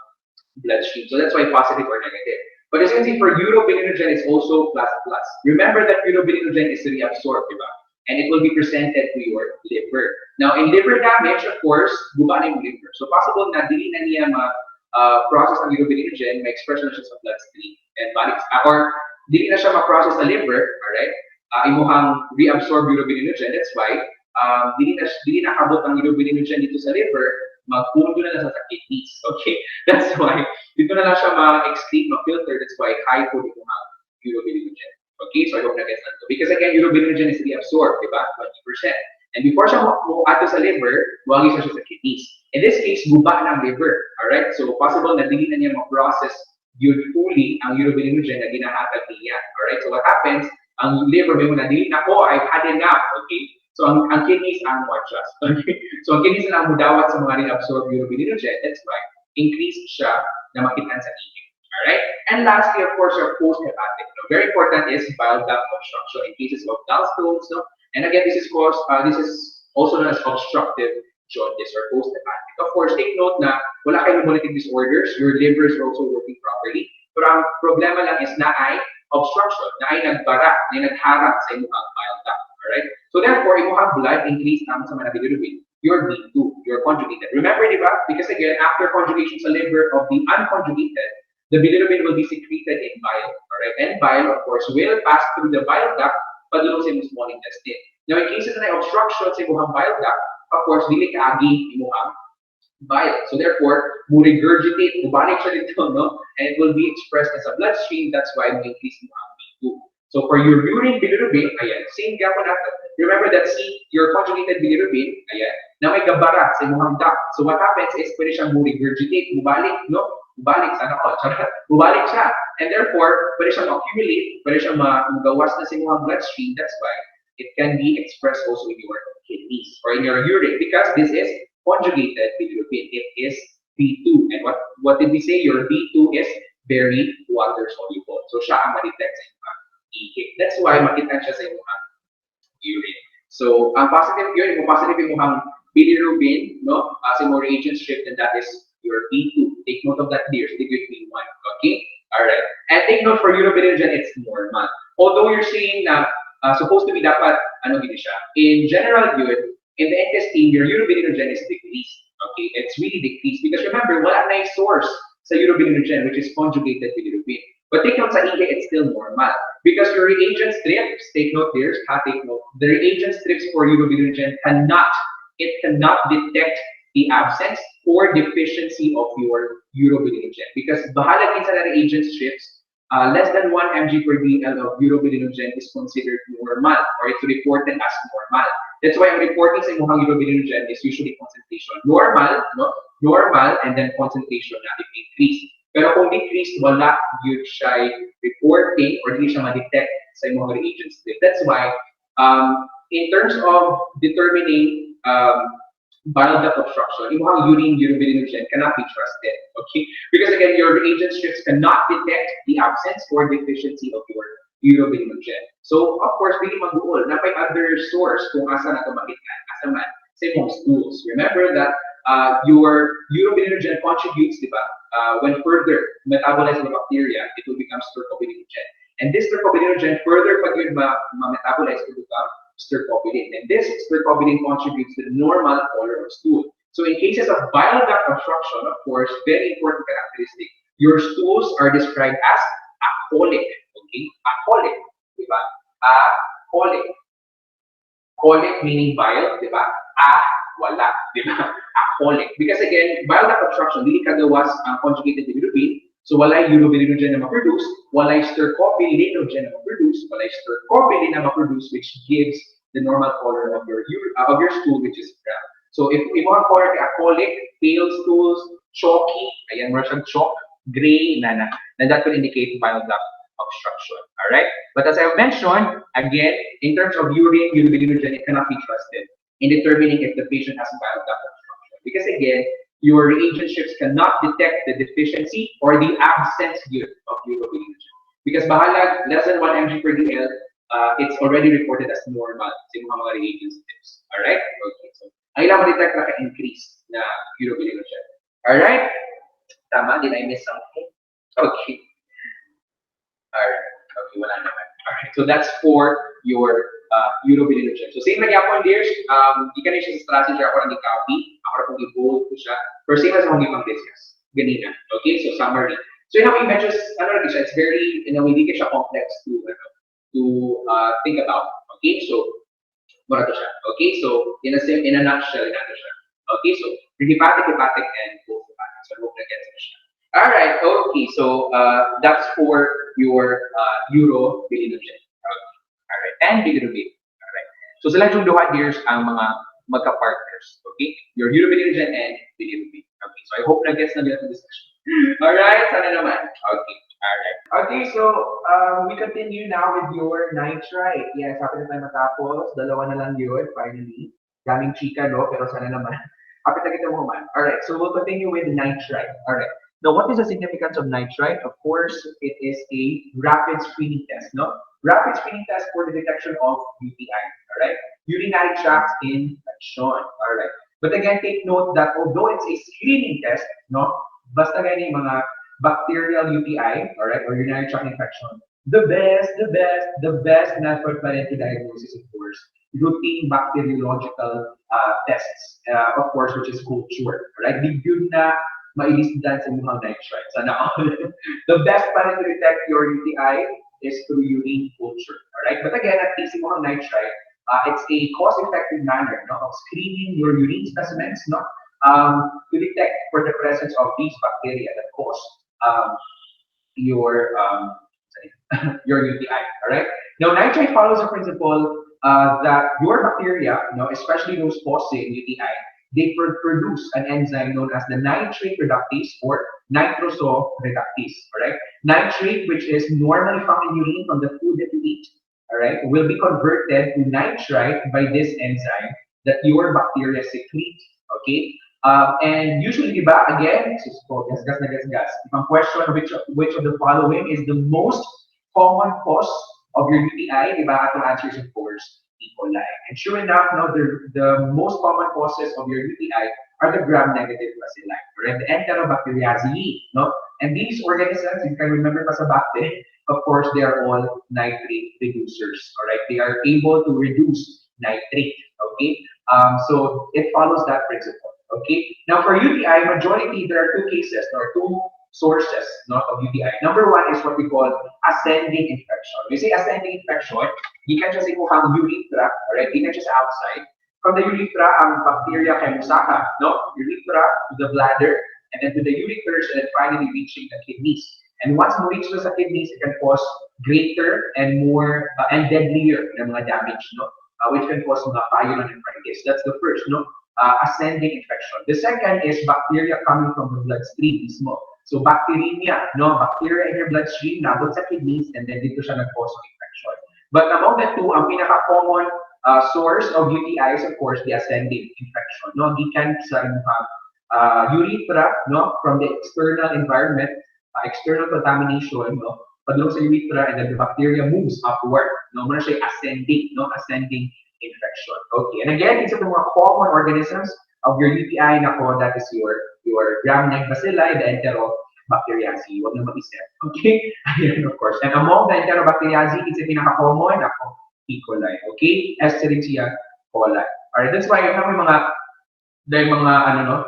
bloodstream. So that's why positive or negative. But as you can see, for urobilinogen, it's also plus plus. Remember that urobilinogen is reabsorbed, diba? And it will be presented to your liver. Now, in liver damage, of course, guba na yung liver. So possible na dili na niya ma-process ang urobilinogen, ma-express na siya sa bloodstream and balik, or dili na siya ma-process sa liver, alright? Imuhang reabsorb urobilinogen. That's why dili na kabot ang urobilinogen dito sa liver, magpundo na lang sa kidneys. Okay? That's why dito na lang siya ma-excrete, ma-filter. That's why high po dito ang urobilinogen. Okay? So I hope na gets that. Because again, urobilinogen is reabsorbed, diba? 20%. And before siya mo-ato sa liver, wagi siya sa kidneys. In this case, guba ng liver. Alright? So possible na dili na niya ma-process fully ang urobilinogen na ginahatag niya. Alright? So what happens, ang liver may muna dili na ko, I've had enough. Okay? So ang kidneys ang watchas. Okay? So ang kidneys na ang mudawat sa mga reabsorbed urobilinogen. That's why increase siya na makitaan sa ihi. Alright? And lastly, of course, your post-hepatic. No? Very important is bile duct obstruction in cases of gallstones. No? And again, this is also known as obstructive jaundice or post-hepatic. Of course, take note na wala kayong hemolytic disorders, your liver is also working properly. Pero ang problema lang is na ay obstruction, na ay nagbara, na nagharap sa imuhang bile duct. Alright? So therefore, imuhang blood increase naman sa mga bilirubin. Your B2, your conjugated. Remember, di ba? Because again, after conjugation sa liver of the unconjugated, the bilirubin will be secreted in bile. Alright? And bile, of course, will pass through the bile duct padulong sa small intestine. Now, in cases na obstruction sa imuhang bile duct, of course, dili kaagi imuhang bile. So therefore, mo regurgitate, mubalik siya dito, no? And it will be expressed as a bloodstream. That's why we increase imuhang B2. So for your urine bilirubin, ayan, same gapon natin. Remember that your conjugated bilirubin, ayan, na may gabara sa imuhang duct. So what happens is pwede siyang mo regurgitate, mubalik, no? Mubalik, sana ko, mubalik siya. And therefore, pwede siyang accumulate, pwede siyang magawas na sa imuhang bloodstream. That's why it can be expressed also in your kidneys or in your urine because this is conjugated bilirubin. It is B2. And what did we say? Your B2 is very water soluble. So siya ang ma-detect sa imuhang ihi. That's why makita siya sa imuhang urine. So ang positive yun, yung positive imuhang bilirubin, no? As a more reagent strip, and that is your B2. Take note of that there. Stick with B1. Okay? Alright. And take note for urobilinogen, it's normal. Although you're saying na supposed to be dapat, ano gini siya? In general yun, in the intestine, your urobilinogen is decreased. Okay? It's really decreased because remember, wala na yung source sa urobilinogen, which is conjugated bilirubin. But take note sa ihi, it's still normal. Because your reagent strips, take note there, take note, the reagent strips for urobilinogen cannot detect the absence or deficiency of your urobilinogen. Because bahala din sa reagent strips, less than 1 mg per dl of urobilinogen is considered normal or it's reported as normal. That's why ang reporting sa imuhang urobilinogen is usually concentration normal, no? Normal, and then concentration na decrease. Pero kung decreased, wala yun siya reporting or hindi siya ma-detect sa imuhang reagent strip. That's why, in terms of determining bile duct obstruction, imuhang urobilinogen cannot be trusted. Okay? Because again, your reagent strips cannot detect the absence or deficiency of your urobilinogen. So, of course, hindi magbuol. Napay other source kung asa na ito makita. Asa man. sa imong stools. Remember that your urobilinogen contributes, di ba? When further metabolized by bacteria, it will become stercobilinogen. And this stercobilinogen further pag yun ma-metabolize to become stercobilin. And this stercobilin contributes to the normal color of stool. So in cases of bile duct obstruction, of course, very important characteristic, your stools are described as acolic. Okay? Acolic. Diba? Acolic. Colic meaning bile, di ba? Wala, di ba? Acolic. Because again, bile duct obstruction, dili kagawas ang conjugated bilirubin. So wala urobilinogen na ma-produce, wala stercobilinogen na ma-produce, wala stercobilin na ma-produce, which gives the normal color of your stool, which is brown. So if mo ang color kay acolic, pale stools, chalky, ayan mo siyang chalk, gray, na that will indicate bile duct obstruction. All right. But as I mentioned, again, in terms of urine, urobilinogen, it cannot be trusted in determining if the patient has bile duct obstruction. Because again, your reagent cannot detect the deficiency or the absence here of urobilinogen. Because bahalag, less than 1 mg per dl, it's already reported as normal sa mga reagent strips. All right. Okay. So, ang ilang ma-detect na ka-increase na urobilinogen. All right. Tama? Did I miss something? Okay. Alright, okay, wala naman. Alright, so that's for your urobilinogen. So same like yapon dears, di ka na siya sa strategy ako lang i-copy, ako lang i-bold ko siya, pero same as ako i-discuss. Ganina. Okay, so summary. So in a way, medyo, it's very, in a way, di ka siya complex to think about. Okay, so, mura to siya. Okay, so, in a nutshell, ito siya. Okay, so, pre-hepatic, hepatic, and post-hepatic. So I hope na gets siya. All right. Okay. So that's for your urobilinogen. All right. And bilirubin. All right. So sila yung duha dears ang mga magka-partners. Okay. Your urobilinogen and bilirubin. Okay. So I hope na gets na dito discussion. All right. Sana naman. Okay. All right. Okay. So we continue now with your nitrite. Yes. Happy na tayo matapos. Dalawa na lang yun. Finally. Daming chika, no? Pero sana naman. Happy na kita mo man. All right. So we'll continue with nitrite. All right. Now, what is the significance of nitrite? Of course, it is a rapid screening test, no? Rapid screening test for the detection of UTI, all right? Urinary tract infection, all right? But again, take note that although it's a screening test, no? Basta ganyan mga bacterial UTI, all right, or urinary tract infection, the best method para to diagnosis, of course, routine bacteriological tests, of course, which is culture, right? Di yun na mailisdan sa mukhang nitrite. Sana all. The best para to detect your UTI is through urine culture. Alright? But again, at least mukhang nitrite, it's a cost-effective manner, no, of screening your urine specimens, no, to detect for the presence of these bacteria that cause your your UTI. Alright? Now, nitrite follows a principle that your bacteria, especially those causing UTI, they produce an enzyme known as the nitrate reductase or nitroso reductase. All right, nitrate, which is normally found in urine from the food that you eat, all right, will be converted to nitrite by this enzyme that your bacteria secrete. Okay, and usually, diba, again, if I'm questioned which of the following is the most common cause of your UTI, diba, the answer is of course E. coli. And sure enough, the most common causes of your UTI are the gram-negative bacilli, right? The Enterobacteriaceae, no? And these organisms, you can remember pa sa bacte, of course, they are all nitrate reducers, all right? They are able to reduce nitrate, okay? So it follows that principle, okay? Now for UTI, majority, there are two cases, or two sources, not of UTI. Number one is what we call ascending infection. We say ascending infection, you can just ikuhang urethra, alright? You can just outside. From the urethra, ang bacteria kay musaka, no? Urethra to the bladder, and then to the ureters, and then finally reaching the kidneys. And once it reaches the kidneys, it can cause greater and more and deadlier na mga damage, no? Which can cause mga pyelonephritis. That's the first, no? Ascending infection. The second is bacteria coming from the bloodstream mismo. So bacteremia, no, bacteria in your bloodstream, nabot sa kidneys, and then dito siya nag-cause of infection. But among the two, ang pinaka-common source of UTI is of course the ascending infection. No, gikan sa urethra, no, from the external environment, external contamination, no, padulong sa urethra, and then the bacteria moves upward. No, muna siya ascending, no, ascending infection. Okay, and again, these are the more common organisms of your UTI. Nako, that is your gram-neck bacilli, the Enterobacteriaceae. Huwag na mag-isip. Okay, ayan, of course. And among the Enterobacteriaceae, it's a pinaka-common, ako, E. coli. Okay, Escherichia coli. Alright, that's why yung mga dahil mga ano no,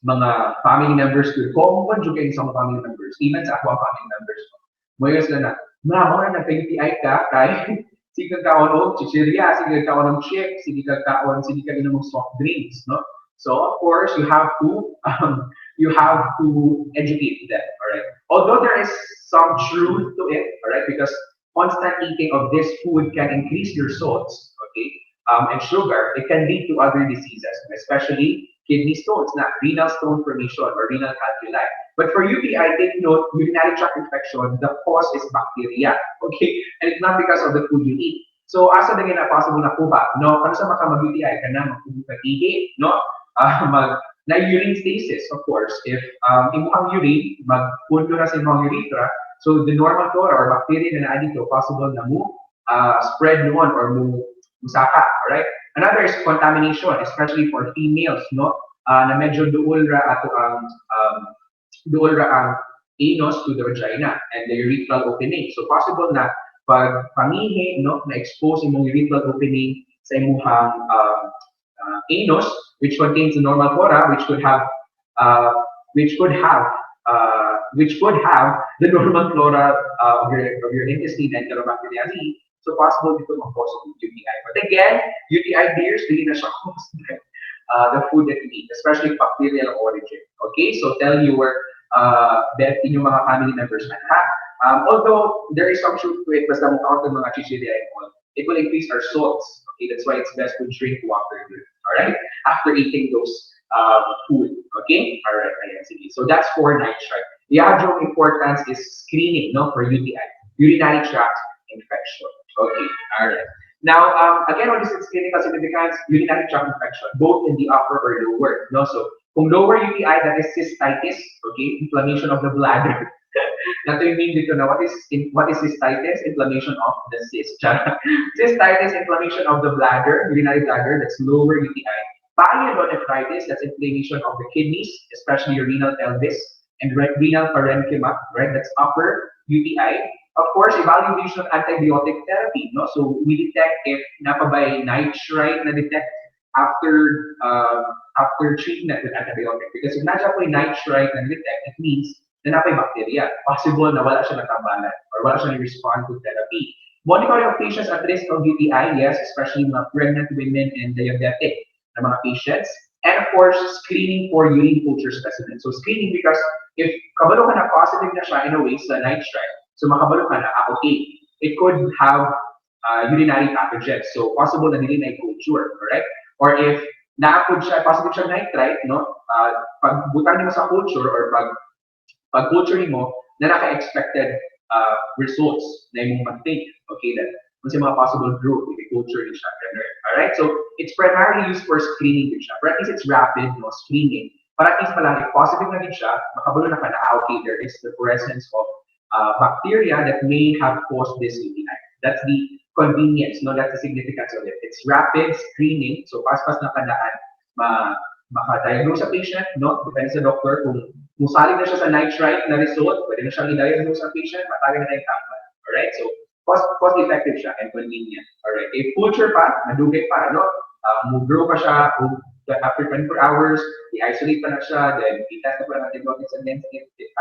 mga family members ko, common juga yung sa family members, even sa ako ang family members ko. Moyos na mama na nagka-UTI ka, kay sige kaon og chichirya, sige kaon ng chip, sige ka inom ng soft drinks, no? So of course you have to educate them, alright? Although there is some truth to it, alright, because constant eating of this food can increase your salts, okay, and sugar, it can lead to other diseases, especially kidney stones, not renal stone formation or renal calculi. But for UTI, take note, urinary tract infection, the cause is bacteria, okay? And it's not because of the food you eat. So, asa na nga possible na po ba? No, ano sa maka mag-UTI ka na, mag-ihi, no? Na urine stasis, of course. If imuhang urine, magpunto na sa imong urethra, so the normal flora or bacteria na dito, possible na mo spread noon or mo musaka, alright? Another is contamination, especially for females, no? Na medyo duol ra ang anus to the vagina and the urethral opening. So possible na pag pangihi, no, na-expose imong urethral opening sa imong anus, which contains the normal flora, which could have the normal flora of your intestine and Enterobacteriaceae. So possible dito mag-cause of UTI. But again, UTI beers really na siya cause the food that you eat, especially bacterial origin. Okay, so tell your in yung mga family members na ha. Although there is some truth to it, basta mo count ng mga chichirya and all, it will increase our salts. Okay, that's why it's best to drink water. All right, after eating those food. Okay, all right, ayan, sige. So that's for nitrite. The other importance is screening, no, for UTI, urinary tract infection. Okay, all right. Now, again, what is its clinical significance? Urinary tract infection, both in the upper or lower. No, so kung lower UTI, that is cystitis. Okay, inflammation of the bladder. That will mean dito na what is cystitis? Inflammation of the cyst. Cystitis, inflammation of the bladder, urinary bladder. That's lower UTI. Pyelonephritis, that's inflammation of the kidneys, especially your renal pelvis, and renal parenchyma. Right, that's upper UTI. Of course, evaluation of antibiotic therapy, no? So we detect if napabay nitrite na detect after treatment with antibiotic. Because if napabay nitrite na detect, it means na napay bacteria. Possible na wala siya natambalan or wala siya respond to therapy. Monitoring of patients at risk of UTI, yes, especially mga pregnant women and diabetic na mga patients. And of course, screening for urine culture specimen. So screening because if kabalo ka na positive na siya in a way sa nitrite, so makabalo ka na, okay, it could have urinary pathogens. So possible na dili na culture, correct? Or if na-apod siya, positive siya nitrite, no? Pag butang mo sa culture or pag culture mo, na naka-expected results na yung mag-think, okay, that kung mga possible group, if culture din siya, alright? So it's primarily used for screening din siya. But at least it's rapid, no, screening. Para at least pala, if positive na din siya, makabalo na ka na, okay, there is the presence of bacteria that may have caused this UTI. That's the convenience, no? That's the significance of it. It's rapid screening, so pas-pas na kadaan, maka-diagnose sa patient, no? Depende sa doctor, kung saling na siya sa nitrite na result, pwede na siyang i-diagnose sa patient, matagin na tayong tama. Alright, so cost-effective siya and convenient. Alright, if culture pa, nadugay pa, no? Grow pa siya, after 24 hours, i-isolate pa na siya, then i-test na pa ng antibiotics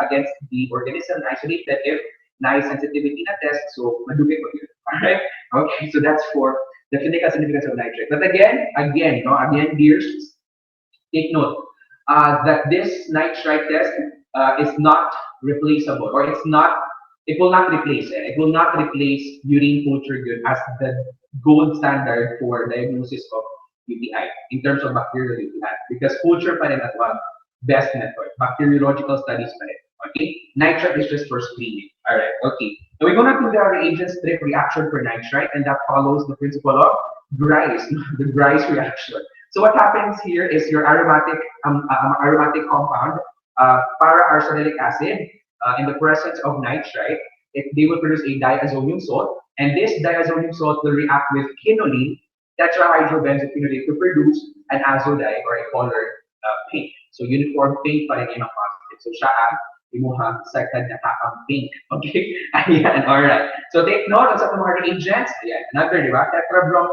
against the organism, isolate that if na-sensitivity na test, so madugay po yun. Alright? Okay, so that's for the clinical significance of nitrate. But again, dears, take note that this nitrite test is not replaceable, or it will not replace urine culture as the gold standard for diagnosis of UTI in terms of bacterial UTI, because culture pa rin at one best method, bacteriological studies pa rin. Okay, nitrite is just for screening. All right, okay. Now we're gonna do the reagent strip reaction for nitrite, and that follows the principle of Grice, the Grice reaction. So what happens here is your aromatic compound, para-arsenic acid, in the presence of nitrite, they will produce a diazonium salt, and this diazonium salt will react with quinoline tetrahydrobenzoquinolate to produce an azo dye or a colored pink. So uniform pink pa rin yung positive. So siya ang imuhang second na kakang pink. Okay? Ayan, alright. So take note sa mga reagents. Ayan, another, di ba? Tetrabrom,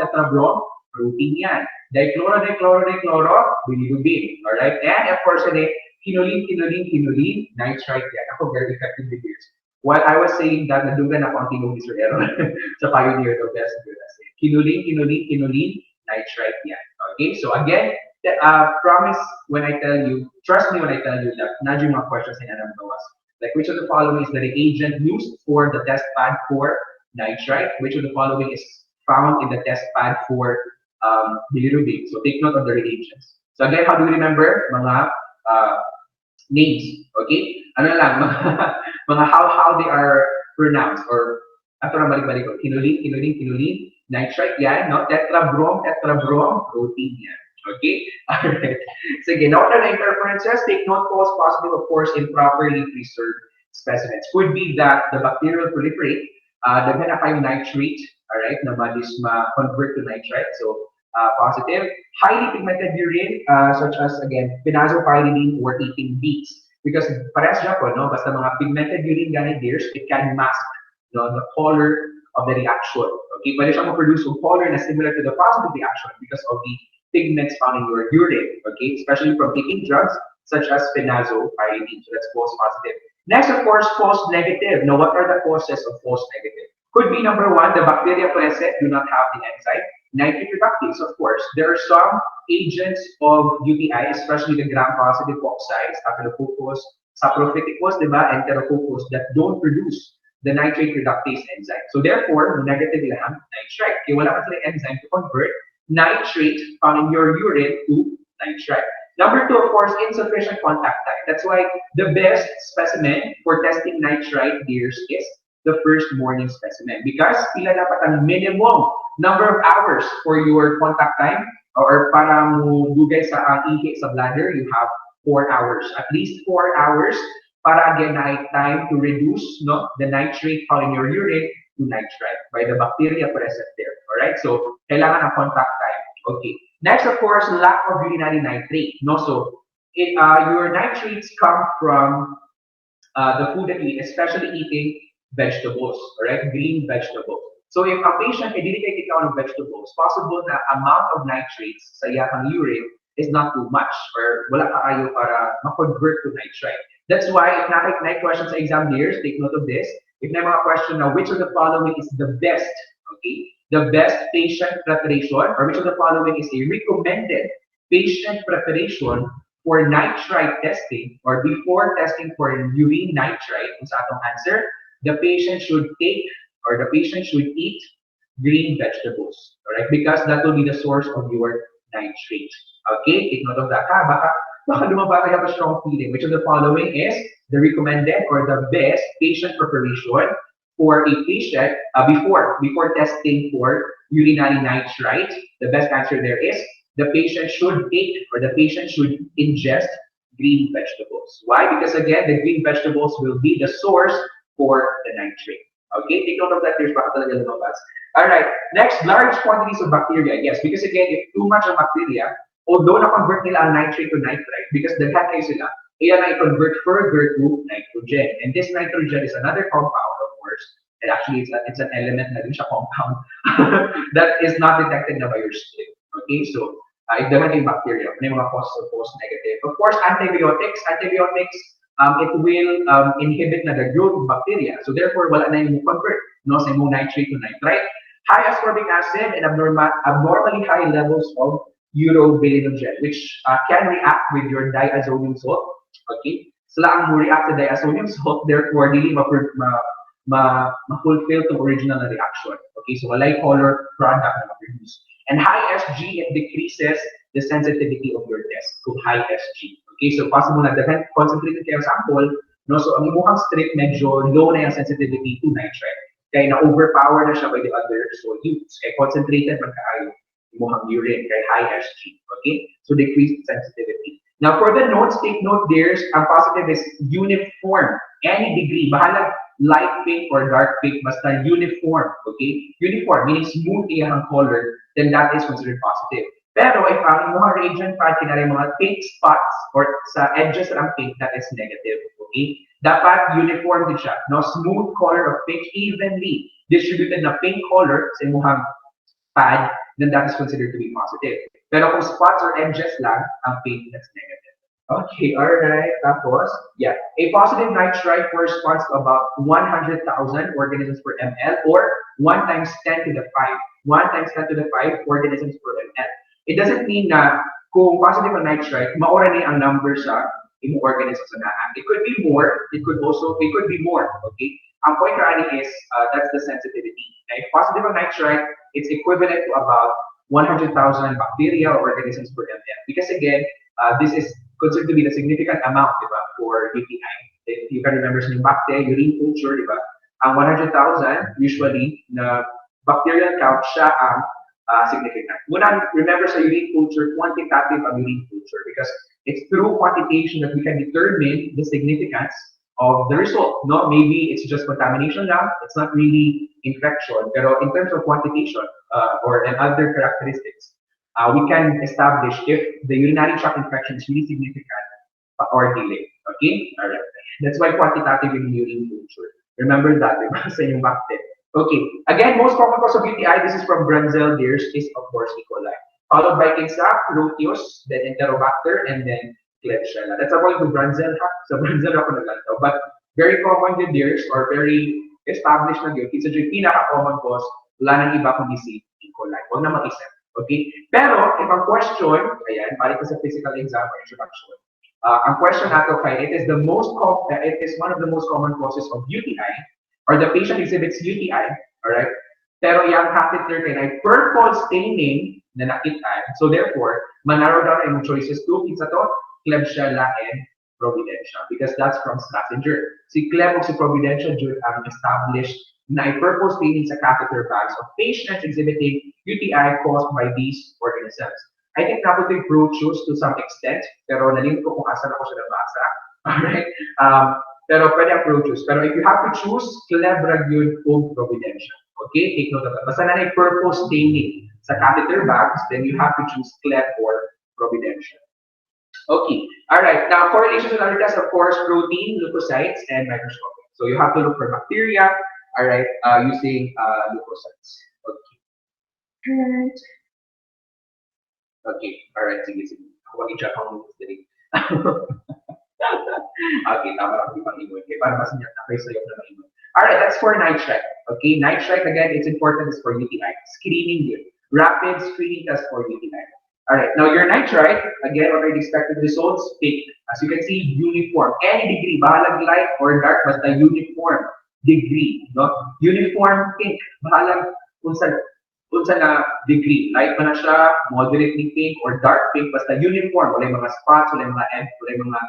protein yan. Dichloro, bilirubin. Alright? And of course, quinoline, nitrite yan. Ako, very effective with this. While I was saying that, nadugan ako ang tinong Mr. Aaron sa Pioneer of Best Quinoline, nitrite yan. Okay? So again, promise when I tell you, trust me when I tell you that not yung mga questions na yan bawas. Like which of the following is the reagent used for the test pad for nitrite? Which of the following is found in the test pad for bilirubin? So take note of the reagents. So again, how do we remember? Mga names. Okay? Ano lang, mga how they are pronounced or ato na balik-balik ko. Quinoline, nitrite yan, no? Tetrabrom, protein yan. Okay? Alright. Sige, note na interferences. Take note false positive, of course, improperly preserved specimens. Could be that the bacterial proliferate, daghan na kayong nitrate, alright, na ma-convert to nitrite. So, positive. Highly pigmented urine, such as, again, pinazopyridine or eating beets. Because parehas dyan po, no? Basta mga pigmented urine ganit deers, it can mask, no, the color of the reaction. Okay? Pwede siyang ma-produce a color na similar to the positive reaction because of the pigments found in your urine, okay, especially from taking drugs such as phenoxypyridine. So that's false positive. Next, of course, false negative. Now, what are the causes of false negative? Could be number one, the bacteria present do not have the enzyme nitrate reductase. Of course, there are some agents of UTI, especially the gram-positive cocci, staphylococcus, saprophyticus, diba, enterococcus, that don't produce the nitrate reductase enzyme. So therefore, negative lang, nitrite. Kaya wala ka sila enzyme to convert nitrate found in your urine to nitrite. Number two, of course, insufficient contact time. That's why the best specimen for testing nitrite deers is the first morning specimen. Because pila dapat ang minimum number of hours for your contact time or para mo dugay sa ihi sa bladder, you have 4 hours. At least 4 hours para again na time to reduce the nitrate found in your urine to nitrite by the bacteria present there. Alright? So, kailangan ng contact time. Okay. Next, of course, lack of urinary nitrate. No? So, your nitrates come from the food that you eat, especially eating vegetables. Alright? Green vegetables. So, if a patient ay dili kay kikaw ng vegetables, possible na amount of nitrates sa iyang urine is not too much or wala ka kayo para ma-convert to nitrite. That's why, if na questions sa exam years, take note of this. If na mga question na which of the following is the best, okay, the best patient preparation, or which of the following is a recommended patient preparation for nitrite testing, or before testing for urine nitrite, kung sa atong answer, the patient should take, or the patient should eat green vegetables, alright, because that will be the source of your nitrate. Okay, take note of that. Baka lumabas kayo have a strong feeling. Which of the following is the recommended or the best patient preparation for a patient before testing for urinary nitrite? The best answer there is the patient should take or the patient should ingest green vegetables. Why? Because again, the green vegetables will be the source for the nitrate. Okay, take note of that. There's baka talaga lumabas. All right. Next, large quantities of bacteria. Yes, because again, if too much of bacteria, although na-convert nila ang nitrate to nitrite, because daghan kayo sila, kaya na-convert further to nitrogen. And this nitrogen is another compound, of course. And actually, it's an element na din siya compound that is not detected na by your skin. Okay, so, if daghan yung bacteria, may mga causes of false negative. Of course, antibiotics, it will inhibit na the growth of bacteria. So therefore, wala na yung convert sa yung nitrate to nitrite. High ascorbic acid and abnormally high levels of urobilinogen, which can react with your diazonium salt. Okay? Sila ang react to diazonium salt, therefore, dili ma-fulfill the original reaction. Okay? So, walay color product na ma-produce. And high SG, it decreases the sensitivity of your test to high SG. Okay? So, possible na daghan concentrated kayo sample, so ang imuhang strip medyo low na yung sensitivity to nitrite. Kaya na-overpower na siya by the other solutes. Kaya concentrated man kaayo imuhang urine, kaya high SG. Okay? So, decreased sensitivity. Now, for the notes, take note there's ang positive is uniform. Any degree, bahala light pink or dark pink, basta uniform. Okay? Uniform, meaning smooth iyang color. then that is considered positive. Pero if ang mga reagent pad kinari mga pink spots or sa edges ng pink, that is negative. Okay? Dapat uniform din siya. No? Smooth color of pink, evenly distributed na pink color sa imuhang pad, then that is considered to be positive. Pero kung spots or edges lang, ang pink, that's negative. Okay, alright. Tapos, yeah. A positive nitrite corresponds to about 100,000 organisms per ml or 1 times 10 to the 5. 1 times 10 to the 5 organisms per ml. It doesn't mean na kung positive ang nitrite, maura ni ang number sa imong organisms na naan. It could be more, it could be more, okay? Ang point rani is, that's the sensitivity. Now, if positive ang nitrite, it's equivalent to about 100,000 bacteria or organisms per ml. Because again, this is considered to be the significant amount, diba, for UTI. If you can remember sa bacteria, urine culture, diba, ang 100,000, usually, na bacterial count, siya ang significant. Muna, remember sa urine culture, quantitative ang urine culture because it's through quantitation that we can determine the significance of the result. No, maybe it's just contamination lang, it's not really infection, pero in terms of quantitation and other characteristics, we can establish if the urinary tract infection is really significant or delayed. Okay? Alright. That's why quantitative in urine culture. Remember that, diba? Sa inyong bacteria. Okay. Again, most common cause of UTI, this is from Brunzel deers, is of course E. coli. Followed by Kinsa, Proteus, then Enterobacter, and then Klebsiella. That's about the Brunzel. So Brunzel ako naglantaw. But very common with deers or very established na yun. It's a pinaka-common cause. Wala nang iba kundi si E. coli. Huwag na mag-isip. Okay? Pero, if ang question, ayan, balik ko sa physical exam or introduction, ang question nato kay, it is one of the most common causes of UTI, or the patient exhibits UTI, alright? Pero yung catheter kay na purple staining na nakita, so therefore, manarrow down ang choices to, kinsa to, Klebsiella and Providencia, because that's from Strassinger. Si Kleb o si Providencia due ang established na purple staining sa catheter bags of patients exhibiting UTI caused by these organisms. I think napunto yung Proteus to some extent, pero nalink ko kung asan ako siya nabasa. Alright? Pero pwede ang Proteus. Pero if you have to choose, Klebra yun o Providencia. Okay? Take note of that. Basta na purple staining sa catheter bags, then you have to choose Kleb or Providencia. Okay. Alright. Now, correlations with other tests, of course, protein, leukocytes, and microscopy. So you have to look for bacteria, alright, using leukocytes. Okay. Okay. Alright. Sige. Huwag i-check ang dali. Okay. Tama lang yung pang-ingon. Okay. Para mas niya na kayo sa'yo na ma-ingon. Alright. That's for nitrite. Okay. Nitrite, again, it's important is for UTI. Screening yun. Rapid screening test for UTI. Alright, now your nitrite, again, what are the expected results? Pink. As you can see, uniform. Any degree, bahalag light or dark, basta uniform degree. No? Uniform pink, bahalag unsa na degree. Light pa na siya, moderately pink, or dark pink, basta uniform. Wala yung mga spots, wala yung mga ends, wala yung mga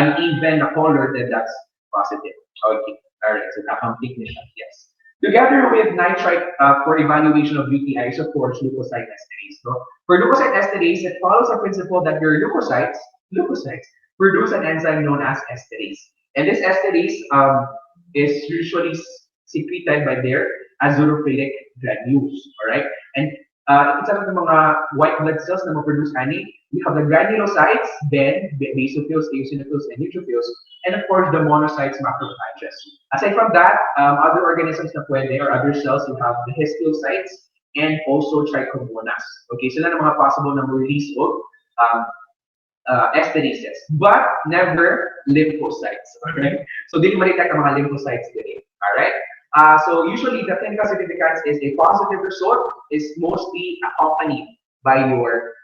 uneven na color, then that's positive. Okay, alright, so nakang pink na siya, yes. Together with nitrite for evaluation of UTIs, of course, leukocyte esterase. No? For leukocyte esterase, it follows a principle that your leukocytes produce an enzyme known as esterase. And this esterase is usually secreted by their azurophilic granules. Alright? And it's one of the mga white blood cells na produce ani. We have the granulocytes, then the basophils, eosinophils, and neutrophils, and of course the monocytes, macrophages. Aside from that, other organisms na pwede or other cells, you have the histiocytes and also trichomonas. Okay, sila na mga possible na release of esterases, but never lymphocytes. Alright, so dito ma-detect ang mga lymphocytes din. Alright. So usually the clinical significance is a positive result is mostly accompanied by your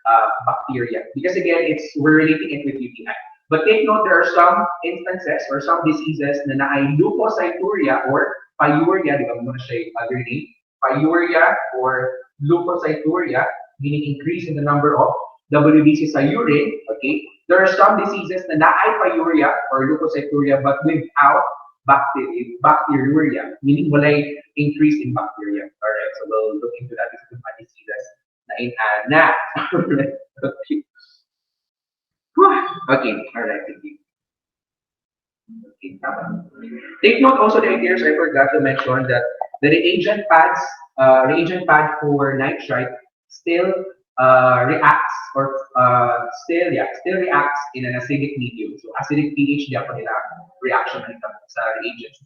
bacteria, because again, we're relating it with UTI. But take note, there are some instances or some diseases na na-ay leukocyturia or pyuria, di ba mo na siya other name, pyuria or leukocyturia, meaning increase in the number of WBC sa urine. Okay, there are some diseases na na-ay pyuria or leukocyturia but without bacteriuria, meaning walay increase in bacteria. Alright, so we'll look into that. This is my diseases na in anak. Okay. Okay, alright, thank you. Okay, take note also the ideas I forgot to mention that the reagent pad for nitrite still reacts or still reacts in an acidic medium. So acidic pH di ako nila reaction when it comes sa reagents.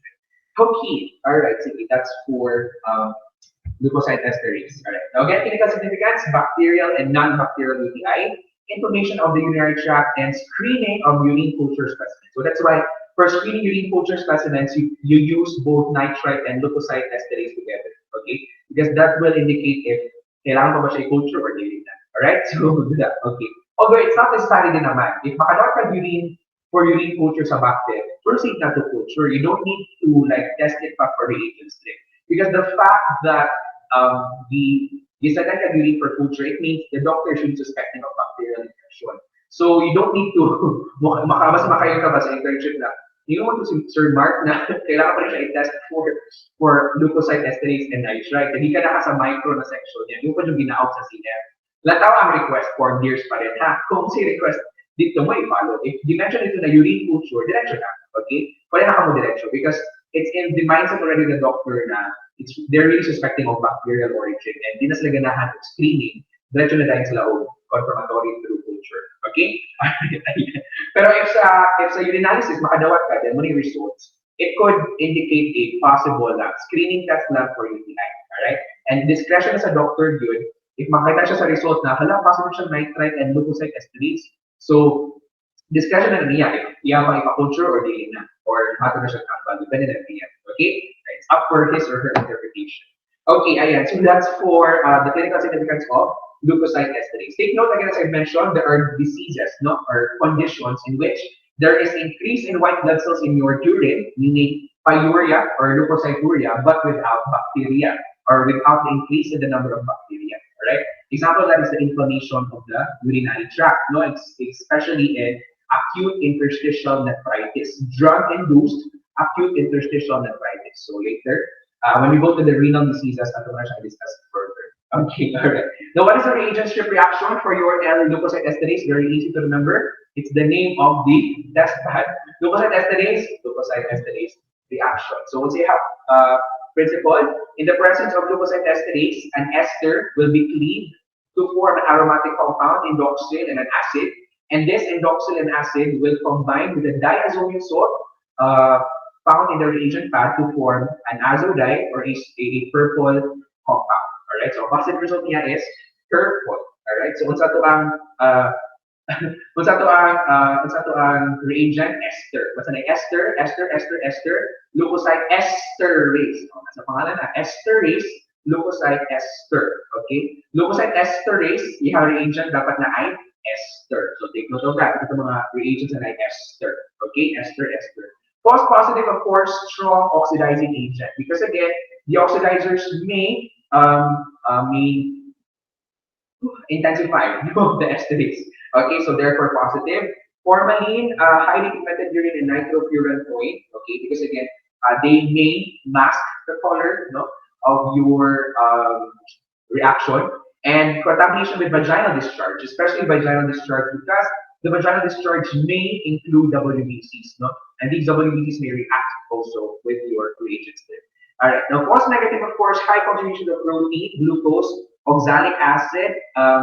Okay, alright, sige, that's for leukocyte esterase. Alright, now again, clinical significance, bacterial and non-bacterial UTI, inflammation of the urinary tract, and screening of urine culture specimens. So that's why for screening urine culture specimens, you use both nitrite and leukocyte esterase together, okay? Because that will indicate if kailangan pa ba siya i-culture or dili na. Alright, so do that, okay. Although it's not necessary din naman, if makadawat ka urine for urine culture sa bacteria, proceed na to culture. You don't need to like test it pa for reagents din. Because the fact that the second urine for culture, it means the doctor should be suspecting of bacterial infection. So you don't need to, mas makayo ka ba sa internship na, you want to Sir Mark na kailangan pa rin siya i-test for leukocyte esterase and nitrite. Hindi ka naka sa micro na section yan. Yung pa yung ginaot sa CF. Lataw ang request form, years pa rin ha. Kung si request, dito mo i-follow. If dimension ito na urine culture, diretso na. Okay? Pwede na ka mo diretso because it's in the mindset already of the doctor na they're really suspecting of bacterial origin and di na sila ganahan of screening, diretso na dahil sila o confirmatory through culture. Okay? Pero if sa urinalysis, makadawat ka, then many results, it could indicate a possible screening test lang for UTI. Alright? And discretion as a doctor yun, if makita siya sa result na, hala, possible siya nitrite and leukocyte esterase. So, discretion na niya if iya bang ipa-culture or dili na, or hato na siya tambal, depende na niya. Okay? It's up for his or her interpretation. Okay, ayan. So that's for the clinical significance of leukocyte esterase. Take note again, as I mentioned, there are diseases, no, or conditions in which there is increase in white blood cells in your urine, meaning pyuria or leukocyturia, but without bacteria or without the increase in the number of bacteria. Alright? Example that is the inflammation of the urinary tract, no, especially in acute interstitial nephritis, drug-induced acute interstitial nephritis. So later, when we go to the renal diseases, I'm going to discuss further. Okay, alright. Now, what is the reagent strip reaction for your leukocyte esterase? Very easy to remember. It's the name of the test pad. Leukocyte esterase reaction. So once you have principle, in the presence of leukocyte esterase, an ester will be cleaved to form an aromatic compound, indoxyl and an acid. And this indoxyl and acid will combine with a diazomium salt found in the reagent pad to form an azodide or a purple compound. Alright, so positive result niya is purple. Alright, so unsa to ang reagent ester. Basta na ester, leukocyte esterase. Nasa pangalan na esterase, leukocyte ester. Okay? Leukocyte esterase, yung reagent dapat na ay ester. So take note of that. Ito mga reagents na ay ester. Okay? Ester. False positive, of course, strong oxidizing agent. Because again, the oxidizers may intensify the esterase. Okay, so therefore positive. Formalin, highly pigmented urine and nitrofuran point. Okay, because again, they may mask the color, no, of your reaction. And contamination with vaginal discharge, especially vaginal discharge, because the vaginal discharge may include WBCs, no? And these WBCs may react also with your reagents there. All right, now false negative, of course, high concentration of protein, glucose, oxalic acid,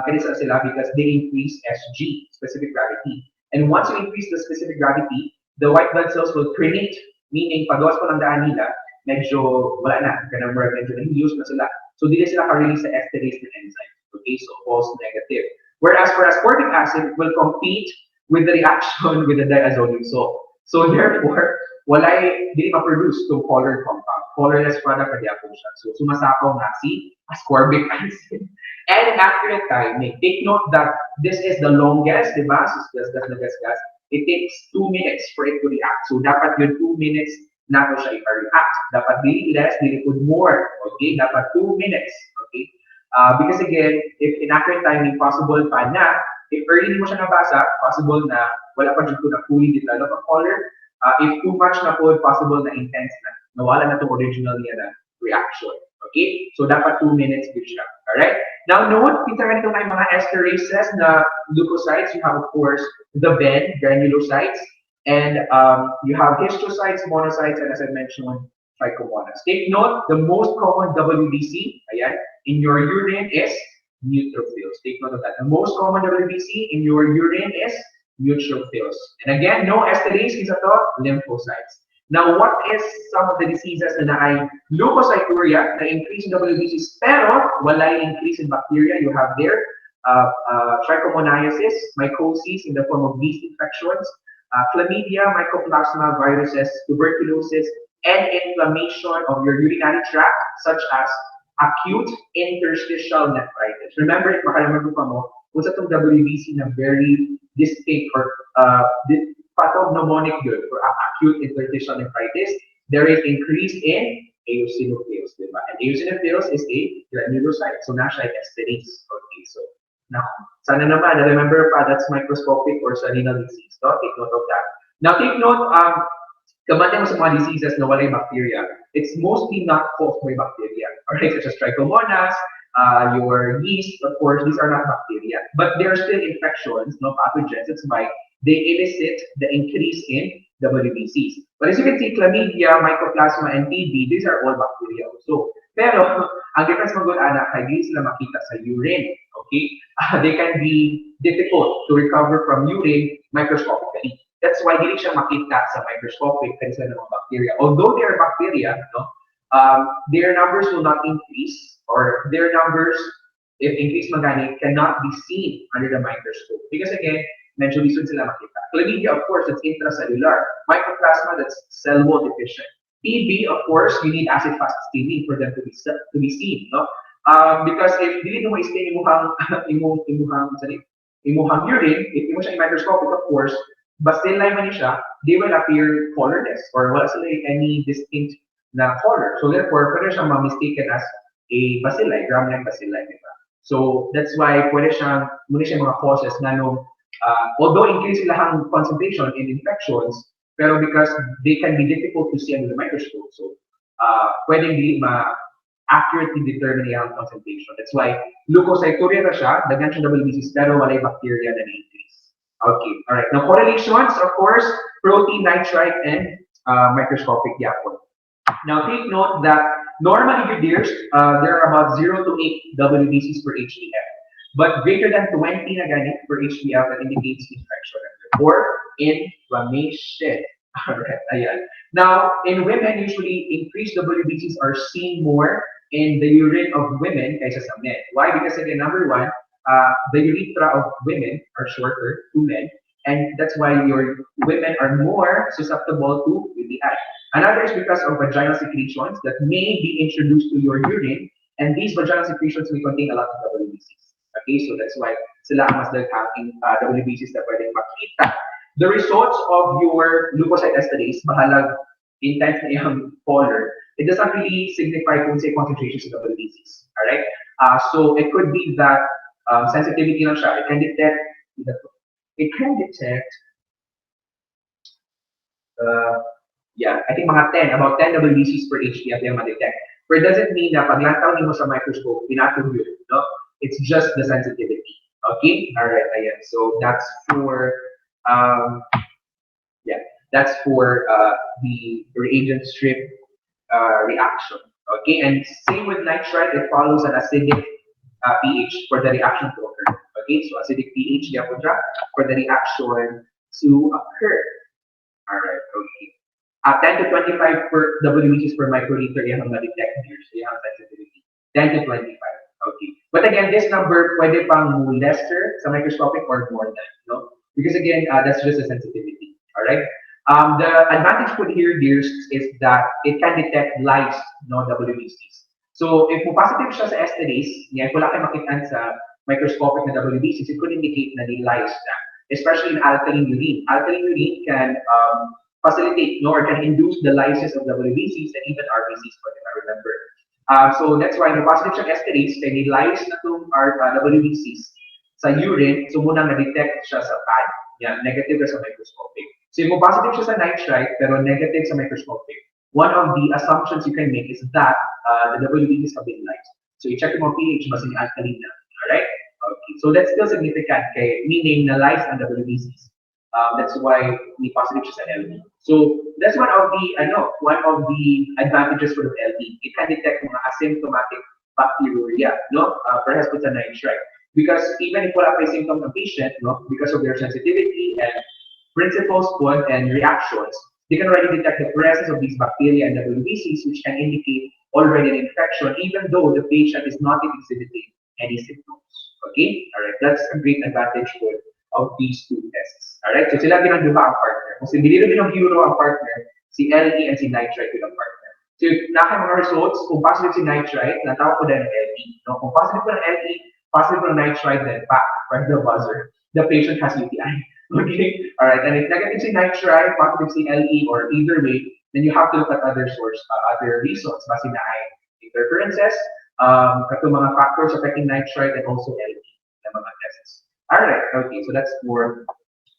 kanisa sila because they increase SG, specific gravity. And once you increase the specific gravity, the white blood cells will prenate, meaning pagawas po ng daan nila, medyo wala na, medyo na-use na sila. So dili sila ka-release sa esterase na enzyme. Okay, so false negative. Whereas for ascorbic acid will compete with the reaction with the diazomium salt. So therefore, walay dili ma-produce to colored compound. Colorless product na diapon siya. So sumasapaw na si ascorbic acid. And in accurate timing, take note that this is the longest, diba? Gas. It takes 2 minutes for it to react. So dapat yun 2 minutes na to siya i-react. Dapat dili less, dili pud more. Okay? Dapat 2 minutes. Okay? Because again, if inaccurate timing, possible pa na, if early mo siya nabasa, possible na wala pa dito na fully develop ang color. If too much na po, possible na intense na. Nawala na itong original niya na reaction. Okay? So, dapat 2 minutes din siya. Alright? Now, note, kita ganito na yung mga esterases na leukocytes. You have, of course, the bed, granulocytes, and you have histiocytes, monocytes, and as I mentioned, Trichomonas. Take note, the most common WBC, ayan, in your urine is neutrophils. Take note of that. The most common WBC in your urine is neutrophils. And again, no esterase is ito, lymphocytes. Now, what is some of the diseases na ay leukocyturia, na increase in WBCs, pero wala increase in bacteria? You have there trichomoniasis, mycosis in the form of yeast infections, chlamydia, mycoplasma viruses, tuberculosis, and inflammation of your urinary tract, such as acute interstitial nephritis. Remember, if makalimutan pa mo, kung sa itong WBC na very distinct or pathognomonic yun for acute interstitial nephritis, there is increase in eosinophils, diba? And eosinophils is a granulocyte, so na siya esterase. Okay, so now, sana naman, remember pa, that's microscopic or sa renal disease. No? Take note of that. Now, take note, kabante mo sa mga diseases na walay bacteria, it's mostly not caused by bacteria, alright, such as trichomonas, your yeast, of course, these are not bacteria, but there are still infections, no pathogens, that's why they elicit the increase in WBCs. But as you can see, chlamydia, mycoplasma, and TB, these are all bacteria also. Pero, ang difference ng good anak, hindi sila makita sa urine, okay? They can be difficult to recover from urine microscopically. That's why hindi siya makita sa microscopic kasi sila ng mga bacteria. Although they are bacteria, no, their numbers will not increase, or their numbers, if increase magani, cannot be seen under the microscope. Because again, medyo lisod sila makita. Chlamydia, of course, that's intracellular. Mycoplasma, that's cell wall deficient. TB, of course, you need acid-fast staining for them to be seen, no? Because if dili mo i-stain imuhang urine, if mo siya microscopic, of course, bacilli man siya, they will appear colorless or wala sila any distinct na color. So therefore, pwede siyang ma-mistaken as a bacilli, gram-like bacilli, diba? So that's why pwede siyang, muna siya mga causes na nung, although increase sila ang concentration in infections, pero because they can be difficult to see under the microscope, so pwedeng di accurately determine yung concentration. That's why leukocyturia na siya, daghan siya WBCs, pero walay bacteria na na-increase. Okay, alright. Now correlations, of course, protein, nitrite, and microscopic yapon. Now take note that normally there are about 0 to 8 WBCs per HDF. But greater than 20 na ganit per HDF that indicates infection or inflammation. Alright, ayan. Now, in women, usually increased WBCs are seen more in the urine of women kaysa sa men. Why? Because again, number one, the urethra of women are shorter to men, and that's why your women are more susceptible to UTI. Another is because of vaginal secretions that may be introduced to your urine, and these vaginal secretions may contain a lot of WBCs. Okay, so that's why sila ang mas daghang WBCs na pwedeng makita. The results of your leukocyte esterase, mahalag intense na yung color, it doesn't really signify kung say concentrations of WBCs. Alright? So it could be that sensitivity lang siya. It can detect I think about 10 WBCs per HDF yung ma-detect. But it doesn't mean na paglantaw niyo sa microscope, pinatog yun, no? It's just the sensitivity. Okay? Alright, ayan. So that's for the reagent strip reaction. Okay, and same with nitrite, it follows an acidic pH for the reaction to occur. Okay, so acidic pH for the reaction to occur. Alright, okay. 10 to 25 per WBCs per microliter yung ma-detect here. So yung sensitivity. 10 to 25. Okay. But again, this number pwede pang lesser sa microscopic or more than, no? Because again, that's just a sensitivity. Alright? The advantage put here, dears, is that it can detect lice, no WBCs. So if mo positive siya sa esterase, yan, kung laki makitaan sa microscopic na WBCs, it could indicate na di lice na. Especially in alkaline urine. Alkaline urine can facilitate, no, or can induce the lysis of WBCs and even RBCs, if I remember. So that's why the positive siyang esterase, kaya ni-lyse na itong WBCs sa urine, so muna na-detect siya sa pad. Yan, negative sa microscopic. So yung positive siya sa nitrite, pero negative sa microscopic, one of the assumptions you can make is that the WBCs have been lysed. So you check yung pH, mas yung alkaline na. Alright? Okay. So that's still significant, kay meaning na lyse ang WBCs. That's why may positive siya sa LB. So that's one of the advantages for the LE. It can detect mga asymptomatic bacteriuria, no? Perhaps it's a nitrite. Because even if wala pa yung symptom ng patient, no, because of their sensitivity and principles po and reactions, they can already detect the presence of these bacteria and WBCs, which can indicate already an infection, even though the patient is not exhibiting any symptoms. Okay? Alright, that's a great advantage po of these two tests. Alright, so sila ginagawa ang partner. Kung si bilirubin ng euro ang partner, si LE and si nitrite yun ang partner. So yung mga results, kung positive si nitrite, natawag ko din ng LE. No? Kung positive ko ng LE, positive ko ng nitrite, then back, right the buzzer, the patient has UTI. Okay? Alright, and if negative si nitrite, positive si LE, or either way, then you have to look at other other reasons. Basi na ay interferences, kato mga factors affecting nitrite and also LE na mga tests. Alright, okay, so that's for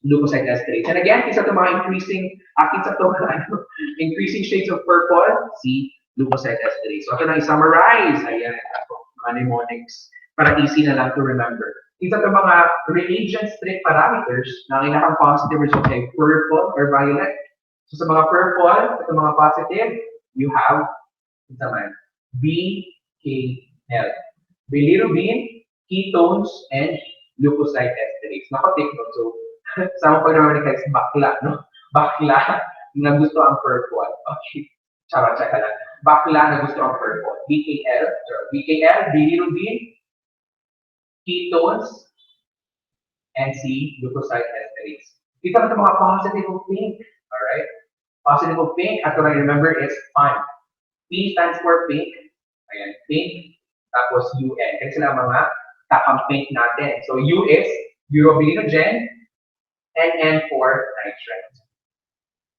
leukocyte esterase. And again, isa itong mga increasing shades of purple, see leukocyte esterase. So ito na i-summarize, ayan, mga mnemonics, para easy na lang to remember. Isa itong mga reagent strict parameters na kinakang positive result ay purple or violet. So sa mga purple, itong mga positive, you have ito man, BKL. Bilirubin, ketones, and leukocyte esterase. Naka-take note. So, sama pag naman guys, bakla, no? Bakla na gusto ang purple. Okay. Tsaka lang. Bakla na gusto ang purple. BKL, bilirubin, ketones, and C, leukocyte esterase. Kita mo ito mga positive of pink. Alright? Positive of pink, at what I remember is fun. P stands for pink. Ayan, pink. Tapos UN. Kasi sila mga takang pink natin. So U is urobilinogen, and N for nitrite.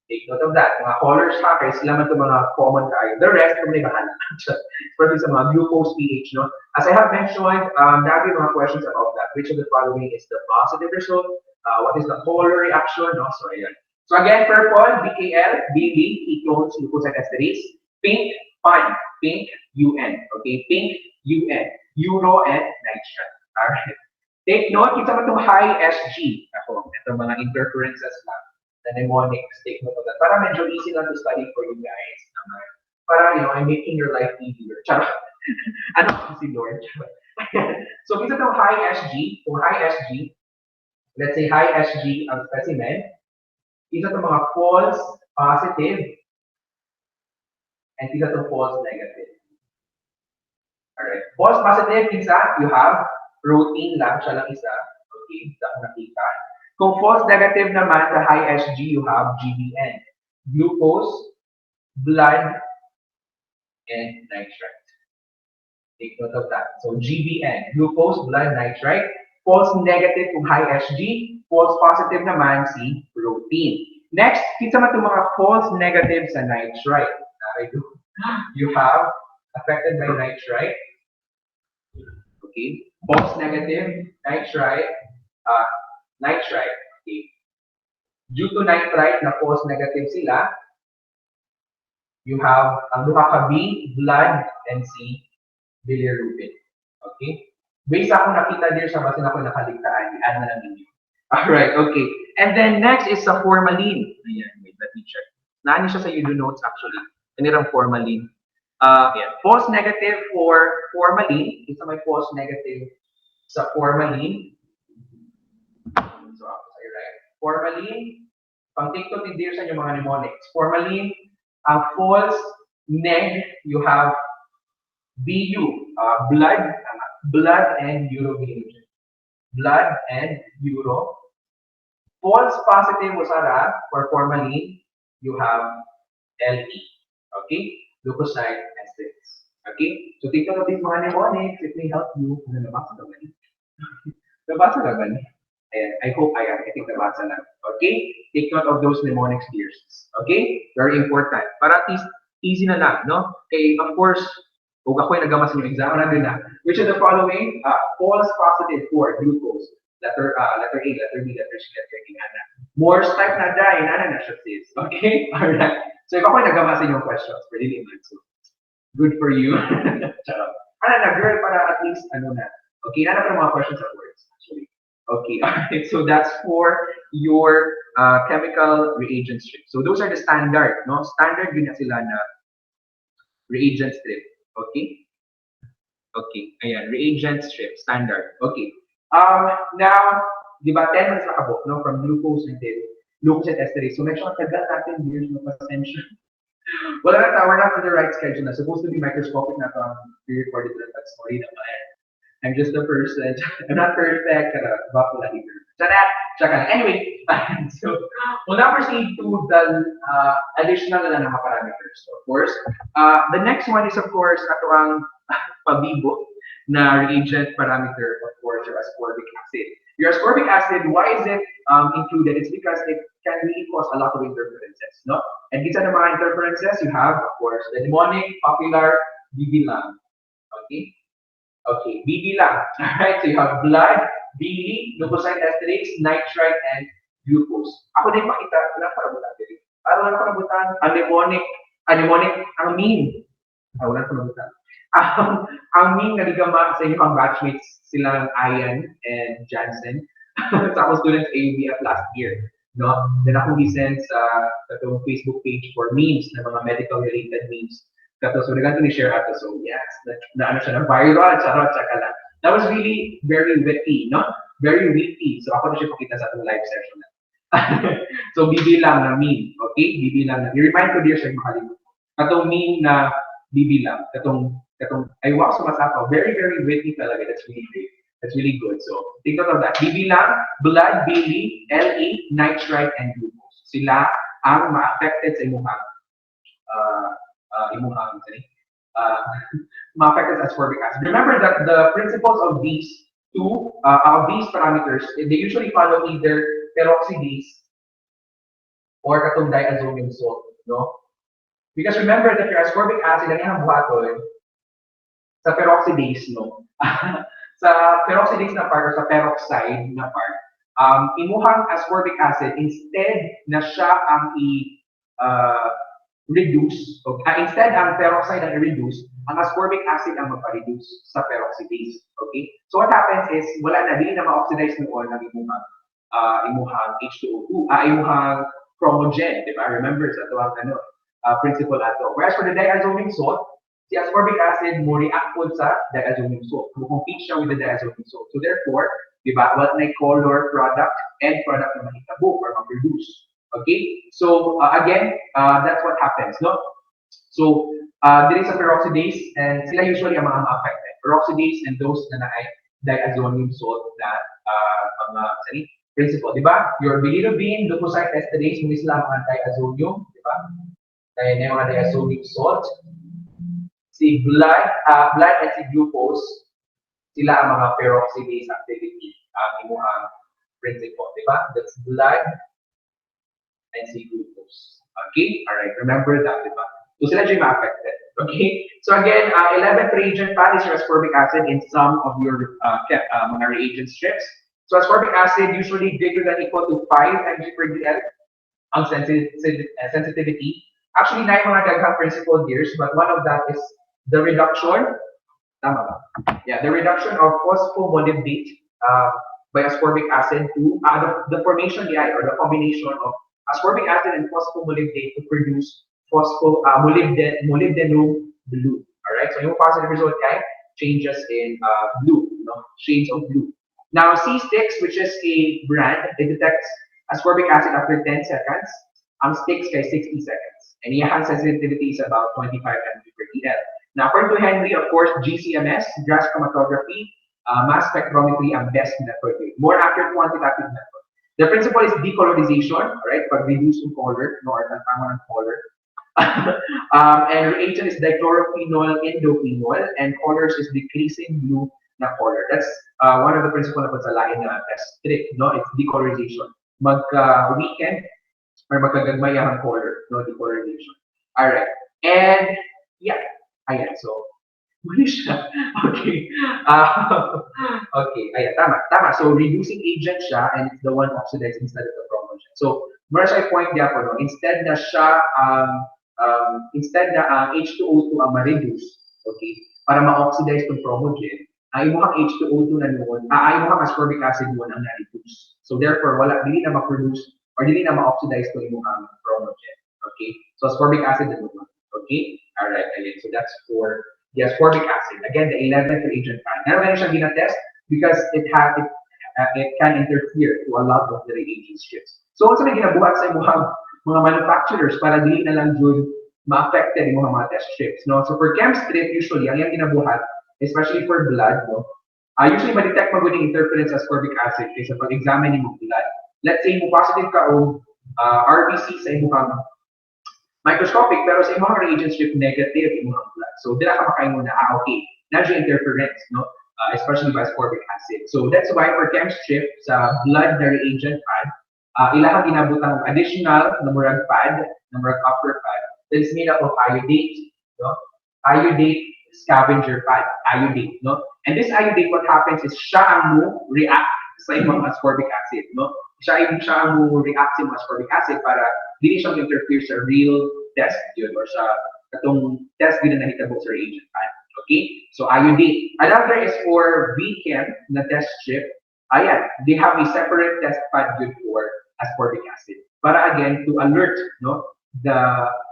Take note of that. Mga colors ha, kaya sila man ito mga common tayo. The rest, kung may bahala. Especially sa mga glucose pH, no? As I have mentioned, there will be mga questions about that. Which of the following is the positive result? What is the polar reaction? No? So, ayan. So again, purple, BKL, BB, ketones, leukocyte esterase. Pink, fun. Pink, UN. Okay, pink, UN. Euro and nitrite. Alright. Take note, kita mo itong high SG. Ako, itong mga interferences lang. The mnemonics, take note of that. Para medyo easy lang to study for you guys. Para, I'm making your life easier. Charot. Ano si Lord? So, kita itong high SG. Kung high SG, let's say high SG ang specimen, kita itong mga false positive, and kita itong false negative. Alright. False positive, isa, you have protein lang, siya lang isa. Okay, hindi ako nakita. Kung false negative naman, the high SG, you have GBN. Glucose, blood, and nitrite. Take note of that. So GBN, glucose, blood, nitrite. False negative kung high SG. False positive naman, si protein. Next, kita mo itong mga false negative sa nitrite. You have affected by nitrite. Okay. False negative, nitrite, nitrite. Okay. Due to nitrite na false negative sila, you have ang duha B, blood, and C, bilirubin. Okay? Based ako nakita din sa basin ako nakaligtaan, i-add na lang ninyo. Alright, okay. And then next is sa formalin. Ayan, wait, let me check. Naani siya sa you notes actually. Kanirang formalin. Yeah. False negative for formalin. Isa may false negative sa formalin. So, right. Formalin, pang TikTok din sa inyong mga mnemonics. Formalin, ang false neg, you have BU, blood and urobilinogen. Blood and uro. False positive usara for formalin, you have LE. Okay? Leukocyte esterase. Okay? So, take note of these mga mnemonics. It may help you. Nabasa na ba niya? Nabasa na ba niya? Ayan. I hope I think nabasa na. Okay? Take note of those mnemonics, dears. Okay? Very important. Para at least easy na lang, no? Okay, of course, kung ako'y nagamas ng exam na din na, which of the following false positive for glucose? Letter A, letter B, letter C, letter D, ana. Morse type na dahil, ana na siya sis. Okay? Alright. So, if ako'y nagamas yung questions, pwede naman. So, good for you. Charot. Ana na, girl, para at least, ano na. Okay, na mga questions at words, actually. Okay, alright. So that's for your chemical reagent strip. So those are the standard, no? Standard yun na sila na reagent strip. Okay? Okay, ayan, reagent strip, standard. Okay. Now, di ba, 10 minutes nakabok, no? From glucose and esterase. So medyo ang tagal natin, years, no? Pasensya. Wala na, we're not on the right schedule na. Supposed to be microscopic na ito ang pre-recorded na sorry naman. I'm just a person. I'm not perfect. Baka lang either. Tsaka. Anyway, so we'll now proceed to the additional na mga parameters. So, of course, the next one is, of course, ato ang pabibo na reagent parameter, of course, your ascorbic acid. Your ascorbic acid, why is it included? It's because it can really cause a lot of interferences, no? And these are the mga interferences you have, of course, the mnemonic, popular, bibilang. Okay? Okay, BB lang. Alright, so you have blood, bili, leukocyte esterase, nitrite, and glucose. Ako din makita, wala parabutan din. Wala parabutan, anemonic, ang mean. Wala parabutan. Ang mean na ligama sa inyong batchmates, silang Ian and Jansen. Sa ako students AUBF last year. No? Then ako recent sa Facebook page for memes, na mga medical related memes. So we're going to share ato. So yes, na ano siya na viral, charot, tsaka lang. That was really very witty, no? Very witty. So ako na siya pakita sa atong live session. So BB lang na meme, okay? BB lang na. I-remind ko dear siya makalimutan. Katong meme na BB lang. Katong, ay wow, sumasapaw. Very, very witty talaga. That's really great. That's really good. So take note of that. BB lang, blood, BB, LA, nitrite, and glucose. Sila ang ma-affected sa imuhang ma-affected ascorbic acid. Remember that the principles of these parameters, they usually follow either peroxidase or katong diazomium salt, no? Because remember that your ascorbic acid, ang iyang buhaton sa peroxidase, no? Sa peroxidase na part or sa peroxide na part, imuhang ascorbic acid, instead na siya ang reduce, instead ang peroxide ang i-reduce, ang ascorbic acid ang magpa-reduce sa peroxidase. Okay? So what happens is, wala na, hindi na ma-oxidize noon ang imuhang H2O2, imuhang chromogen, di ba? Remember, sa ito ang principle ato. Whereas for the diazomium salt, si ascorbic acid mo react po sa diazomium salt. Compete siya with the diazomium salt. So therefore, di ba, what na color product, end product na mahitabo or ma-produce. Okay, so again, that's what happens, no? So there is a peroxidase, and sila usually ang mga affected. Peroxidase and those na ay diazomium salt na mga principle, di ba? Your bilirubin, leukocyte esterase, hindi sila mga diazomium, di ba? Kaya na yung mga diazomium salt. Si blood and si glucose, sila ang mga peroxidase activity, imuhang principle, di ba? That's blood and si glucose. Okay? Alright, remember that, diba? So sila yung ma-affected. Okay? So again, 11th reagent pad is your ascorbic acid in some of your mga reagent strips. So ascorbic acid usually greater than equal to 5 mg per dl ang sensitivity. Actually, na yung mga daghang principle years, but one of that is the reduction, tama ba? Yeah, the reduction of phospholipid by ascorbic acid to the formation or the combination of ascorbic acid and phospholipid to produce molybdenum blue. Alright, so yung positive result guys, changes in blue, shades of blue. Now C6, which is a brand, it detects ascorbic acid after 10 seconds. Ang sticks kay 60 seconds. And iyang sensitivity is about 25 mg per dl. Now according to Henry, of course, GCMS, gas chromatography, mass spectrometry ang best method. More accurate quantitative method. The principle is decolorization, right? Pag-reduce yung color, or tama ng color. And reagent is dichlorophenol, indophenol, and colors is decreasing blue na color. That's one of the principles na sa lain na test trick, no? It's decolorization. Magka-weaken or magkagagmay ang color, no? Decolorization. Alright. And, yeah. Ayan, so, muli siya. Okay. Okay, ayan, tama. So, reducing agent siya, and it's the one oxidized instead of the chromogen. So, mara siya point niya po, no? Instead na siya, H2O2 ang ma-reduce, okay, para ma-oxidize yung chromogen, ay mo H2O2 na noon, ay mo ascorbic acid noon ang na-reduce. So therefore, dili na ma-produce or dili na ma-oxidize to imong chromogen. Okay? So ascorbic acid na noon. Okay? Alright, again. So that's for the ascorbic acid. Again, the 11th reagent pad. Now, meron siyang ginatest because it can interfere to a lot of the reagent strips. So, ano sa may ginabuhat sa mga manufacturers para dili na lang jud ma-affected yung mga test strips, no? So, for chem strip, usually, ang yung ginabuhat, especially for blood, no? Usually, ma-detect mo yung interference sa ascorbic acid kaysa pag-examine mo blood. Let's say, mo positive ka o RBC sa imong microscopic, pero sa imong reagent strip negative imong blood. So, dila ka makain mo na, okay, na-siya interference, no? Especially by ascorbic acid. So that's why for chem strip sa blood na reagent pad, ilahang ginabutang additional na murag pad, na murag upper pad that is made up of iodate, no? Iodate scavenger pad, iodate, no? And this iodate, what happens is siya ang mo react sa imong ascorbic acid, no? Siya ang mo react sa imong ascorbic acid para dili siya interfere sa real test yun or sa katong test din na nahitabo sa reagent pad. Okay, so iodate. Another is for VChem, na test strip. Ayan, they have a separate test pad good for ascorbic acid. Para again, to alert the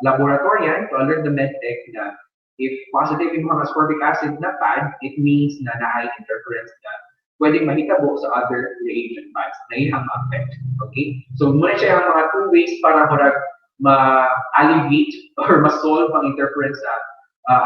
laboratorian, to alert the medtech na if positive yung mga ascorbic acid na pad, it means na na-high interference na pwedeng mahitabo sa other reagent pads na ihang affect. Okay, so muna siya yung mga two ways para ma-alleviate or ma-solve ang interference sa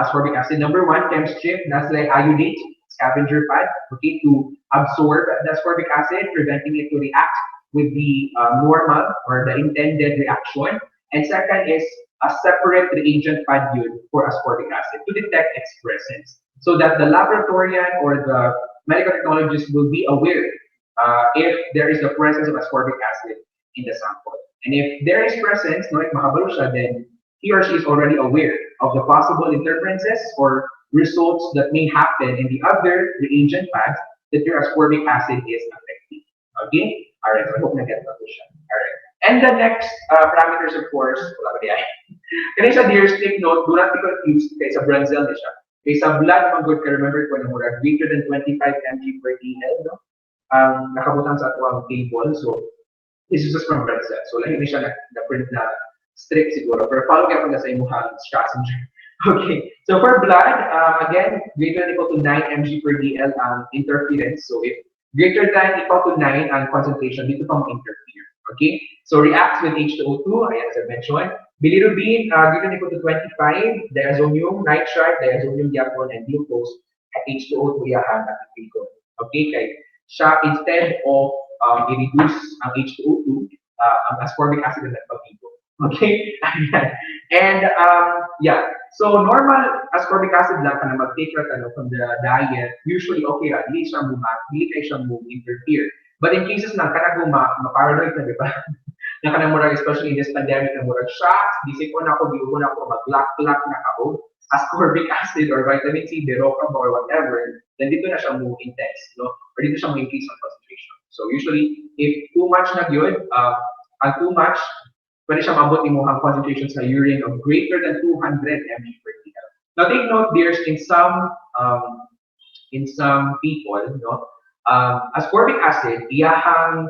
ascorbic acid. Number one, chem strip, that's like iodate, scavenger pad, okay, to absorb the ascorbic acid, preventing it to react with the normal or the intended reaction. And second is a separate reagent pad yun for ascorbic acid to detect its presence, so that the laboratorian or the medical technologist will be aware if there is the presence of ascorbic acid in the sample. And if there is presence, if makabalo siya, then he or she is already aware of the possible interferences or results that may happen in the other reagent pads that your ascorbic acid is affecting. Okay? Alright, so I hope na get that question. Alright. And the next parameters, of course, wala ba diyan? Kaya sa dear take note, do not be confused kay sa Brazil na siya. Kay sa blood naman good ka, remember ko na mura greater than 25 mg per dl, no? Nakabutang sa atuang table, so this is just from Brazil. So lahi na siya na-print na strict siguro, pero follow ka pala sa imuhang strategy. Okay, so for blood, again, greater than equal to 9 mg per dl ang interference. So if greater than equal to 9 ang concentration, dito pa interfere. Okay, so reacts with H2O2, as I mentioned. Bilirubin, greater than equal to 25, diazonium, nitrite, diazonium diapone, and glucose at H2O2 yahan at ipikon. Okay, kay siya instead of i-reduce ang H2O2, ang ascorbic acid na nagpapiko. Okay? And yeah, so normal ascorbic acid lang ka na mag-take from the diet, usually okay ra, hindi kayo siyang interfere. But in cases lang, kanang ma-paranoid na, di ba? Na kanang murag, especially in this pandemic, na murag shots, disip ko na ako, biugo na ako, mag-lock na ako, ascorbic acid or vitamin C, Berocam or whatever, then dito na siya intense, no? Or dito siya increase ang concentration. So usually, if too much na yun, ang too much, pwede siya mabot mo ang concentration sa urine of greater than 200 mg per dl. Now take note, there's in some people, no, ascorbic acid, iyahang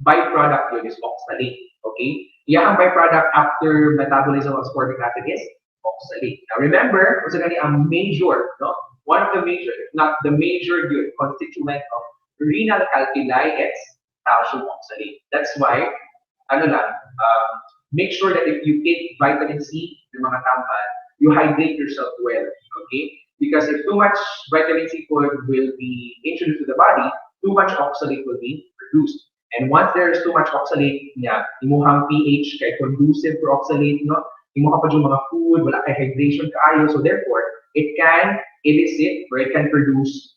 byproduct yun is oxalate. Okay, iyahang byproduct after metabolism of ascorbic acid is oxalate. Now remember, kung sa ang major, no, one of the major, if not the major good constituent of renal calculi is calcium oxalate. That's why, make sure that if you take vitamin C, yung mga tampan, you hydrate yourself well, okay? Because if too much vitamin C food will be introduced to the body, too much oxalate will be produced. And once there is too much oxalate, imuhang pH kay conducive for oxalate, no? Imuha pa yung mga food, wala kay hydration kaayo, so therefore, it can elicit or it can produce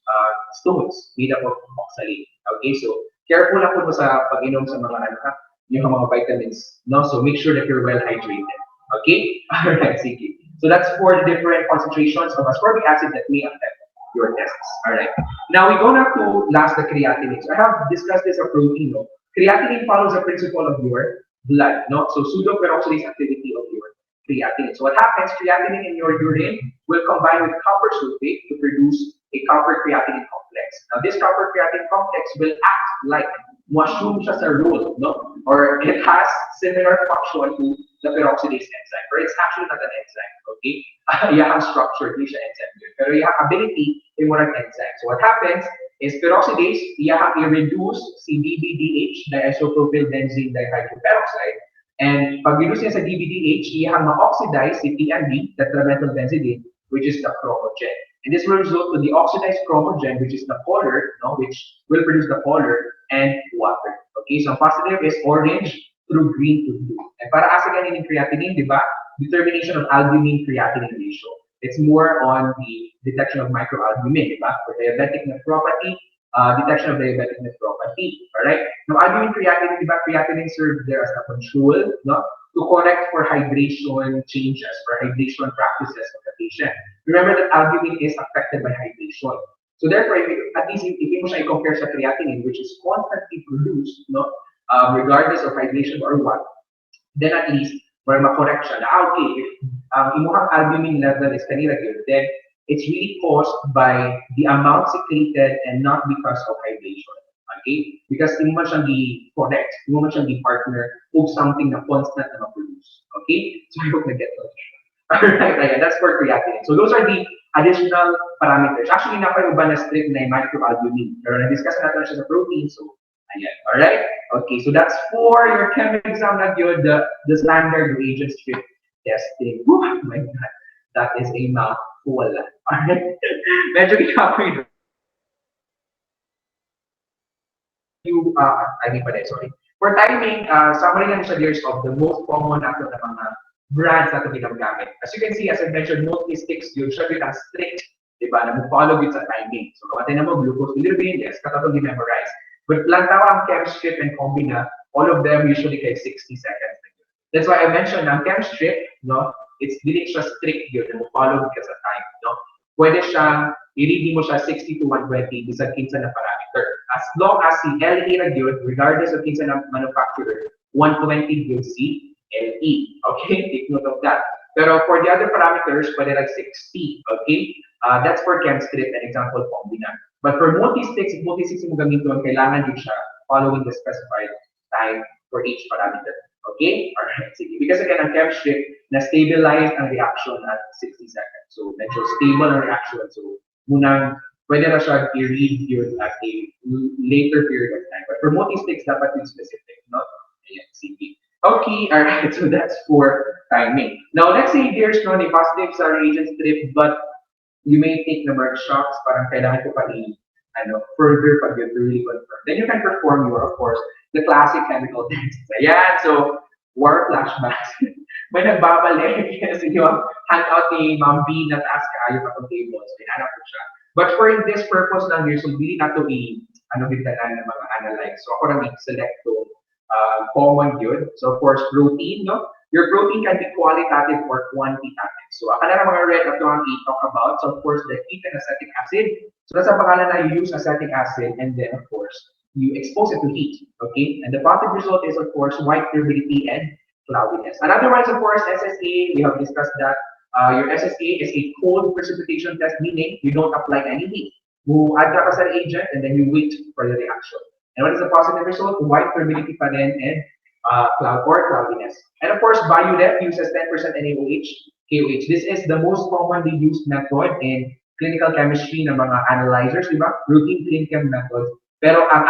stones made up of oxalate. Okay, so careful lang po sa pag-inom sa mga yung mga vitamins, no? So make sure that you're well hydrated. Okay? Alright, sige. So that's for the different concentrations of ascorbic acid that may affect your tests. Alright. Now we go now to last the creatinine. So I have discussed this a protein, no? Creatinine follows the principle of your blood, no? So pseudoperoxidase activity of your creatinine. So what happens, creatinine in your urine will combine with copper sulfate to produce a copper creatinine complex. complex. Now, this copper creatine complex will act like mushroom siya sa role, no? Or it has similar function to the peroxidase enzyme, but it's actually not an enzyme, okay? Iyang structure, hindi siya enzyme yun. Pero iyang ability, ay murag enzyme. So what happens is peroxidase, iyang i-reduce si DBDH, diisopropyl benzene dihydroperoxide, and pag reduce niya sa DBDH, iyang ma-oxidize si TMB, tetramethyl benzidine, which is the chromogen. And this will result to the oxidized chromogen, which is the color, no, which will produce the color and water. Okay, so positive is orange through green to blue. And para asa ganin yung creatinine, di ba? Determination of albumin-creatinine ratio. It's more on the detection of microalbumin, di ba? For diabetic nephropathy, detection of diabetic nephropathy. Alright? Now, albumin-creatinine, di ba? Creatinine serves there as a control, no? To correct for hydration changes, for hydration practices of the patient. Remember that albumin is affected by hydration. So therefore, at least if you mo siya i-compare sa creatinine, which is constantly produced, no, regardless of hydration or what, then at least, where ma-correct siya na, okay, if imuhang albumin level is kanila good, then it's really caused by the amount secreted and not because of hydration. Okay? Because hindi mo siyang di-correct, hindi mo siyang di-partner of something na constant na ma-produce. Okay? So I hope na-get to. Alright, ayan, that's for creatinine. So those are the additional parameters. Actually, napaiba na strip na yung microalbumin. Pero na-discuss natin siya sa protein, so ayan. Alright? Okay, so that's for your chem exam na yun, the standard reagent strip testing. Oh my God, that is a mouthful. Alright? Medyo ginawa I mean, sorry. For timing, summary lang siya years of the most common nato na mga brands na ito ginagamit. As you can see, as I mentioned, multi-sticks yun, siya yun ang strict, di ba, na mag-follow yun sa timing. So, kapatid na mo, glucose bilirubin, yes, katatong di-memorize. But lang tawa ang chem strip and combina, all of them usually kay 60 seconds. That's why I mentioned, ang chem strip, no, it's really siya strict yun, na mag-follow ka sa time, no. Pwede siyang, i-read mo siya 60 to 120, bisag kinsa na parameter. As long as si LE na yun, regardless of kinsa na manufacturer, 120 yun si LE. Okay? Take note of that. Pero for the other parameters, pwede like 60. Okay? That's for chem strip and example combina. But for multi-sticks, if multi-sticks mo gamiton, kailangan din siya following the specified time for each parameter. Okay? Alright, sige. Because again, ang chem strip, na-stabilize ang reaction at 60 seconds. So, medyo stable ang reaction. So, munang, pwede na siya i-read yun at a later period of time. But for multi-sticks, dapat yung specific, no? Ayan, sige. Okay, alright, so that's for timing. Now, let's say there's no positive sa reagent strip, but you may take the merge shocks, parang kailangan ko pa further pag you really confirm. Then you can perform your, of course, the classic chemical tests. Ayan, so, war flashbacks. May nagbabalik kasi yung handout ni Ma'am B na taas kayo katong tables. Pinanap ko siya. But for this purpose lang here, so really na to bigtanan ng mga analyze. So ako na select to common yun. So of course, protein, no? Your protein can be qualitative or quantitative. So ako na mga red na ito ang i-talk about. So of course, the heat and acetic acid. So nasa pangalan na you use acetic acid and then of course, you expose it to heat. Okay? And the positive result is of course, white turbidity and cloudiness. Another one is of course SSA. We have discussed that. Your SSA is a cold precipitation test, meaning you don't apply any heat. You add ka sa agent and then you wait for the reaction. And what is the positive result? White turbidity pa din and cloud or cloudiness. And of course, BioDef uses 10% NaOH, KOH. This is the most commonly used method in clinical chemistry ng mga analyzers, di ba? Routine clean chem method. Pero ang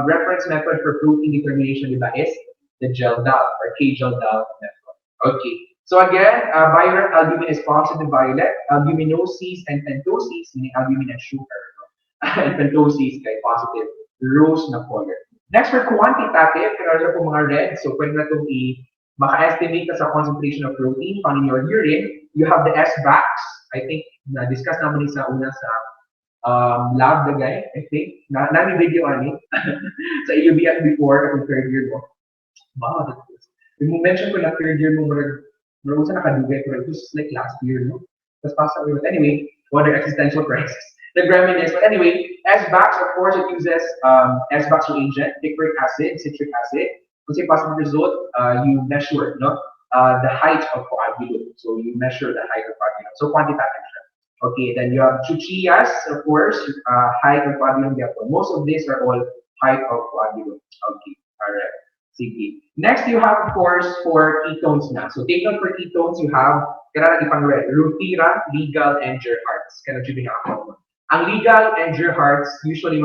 reference method for protein determination, di ba, is the GelDAL or K-GelDAL method. Okay. So again, violet albumin is positive violet, albuminosis and pentoses, meaning albumin and sugar, and pentoses kay positive rose na color. Next for quantitative, kaya po mga red, so pwede na itong maka-estimate sa concentration of protein found in your urine. You have the S-VAX, I think, na-discuss naman sa una sa lab na guy, I think, nami video ani, sa UBS before, kung third year mo. Wow, that's good. Yung mention ko na third year mo, Pero sa nakadugay ko, it was like last year, no? Tapos pasa away. But anyway, what their existential crisis. The reminisce. But anyway, S-VAX, of course, it uses S-VAX reagent, picric acid, citric acid. Kung say positive result, you measure, no? The height of coagulum. So you measure the height of coagulum. So quantitative. Okay, then you have chuchillas, of course, height of coagulum diapol. Most of these are all height of coagulum. Okay, all right. Sige. Next, you have, of course, for ketones na. So, take note for ketones, you have, kailangan ipang red, Rutira, Legal, and Gerhards. Kaya na pinaka-common. Ang Legal and Gerhards, usually,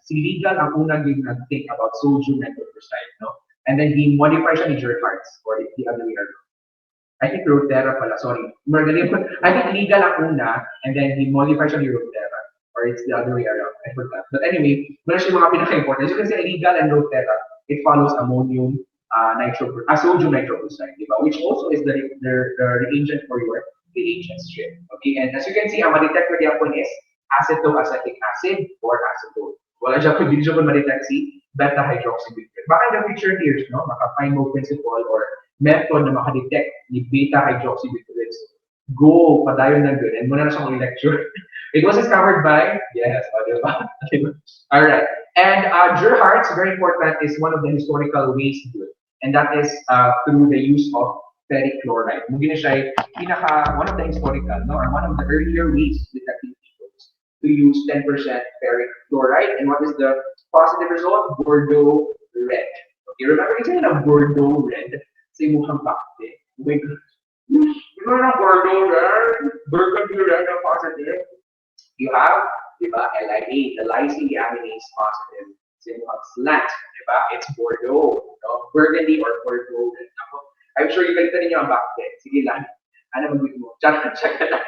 si Legal ang unang yung nag-think about sodium methylperoxide, no? And then, he modify siya ni Gerhards, or the other way around. I think Rotera pala, sorry. I think legal ang una, and then he modified siya ni Rotera. Or it's the other way around. I forgot. But anyway, meron siya mga pinaka-important. As you can see, legal and Rotera, it follows ammonium sodium nitroperoxide, diba? Which also is the reagent for your reagent strip. Okay, and as you can see, ang ma-detect ko diyan is acetoacetic acid or acetone. Wala siya kung hindi siya ma-detect si beta-hydroxybutyrate. Baka in the future years, no, maka-Feinberg principle or method na makadetect ni beta-hydroxybutyrate. Go, padayon na good. And muna na siyang lecture. It was discovered by, yes, all right. And Gerhardt's, very important, is one of the historical ways to do it. And that is through the use of ferric chloride. Mugin siya one of the historical, no, or one of the earlier ways detecting ketones to use 10% ferric chloride. And what is the positive result? Bordeaux red. Okay, remember, it's a Bordeaux red. Sa imuhang bakte. Oh my God. Ito na Bordeaux red. Burgundy red ang positive. You have, diba, LIA, the lysine deaminase positive. Sa imuhang slant, diba? It's Bordeaux. No? Burgundy or Bordeaux red. I'm sure you can tell niyo ang bakte. Sige lang. Ano mag mo? Check lang.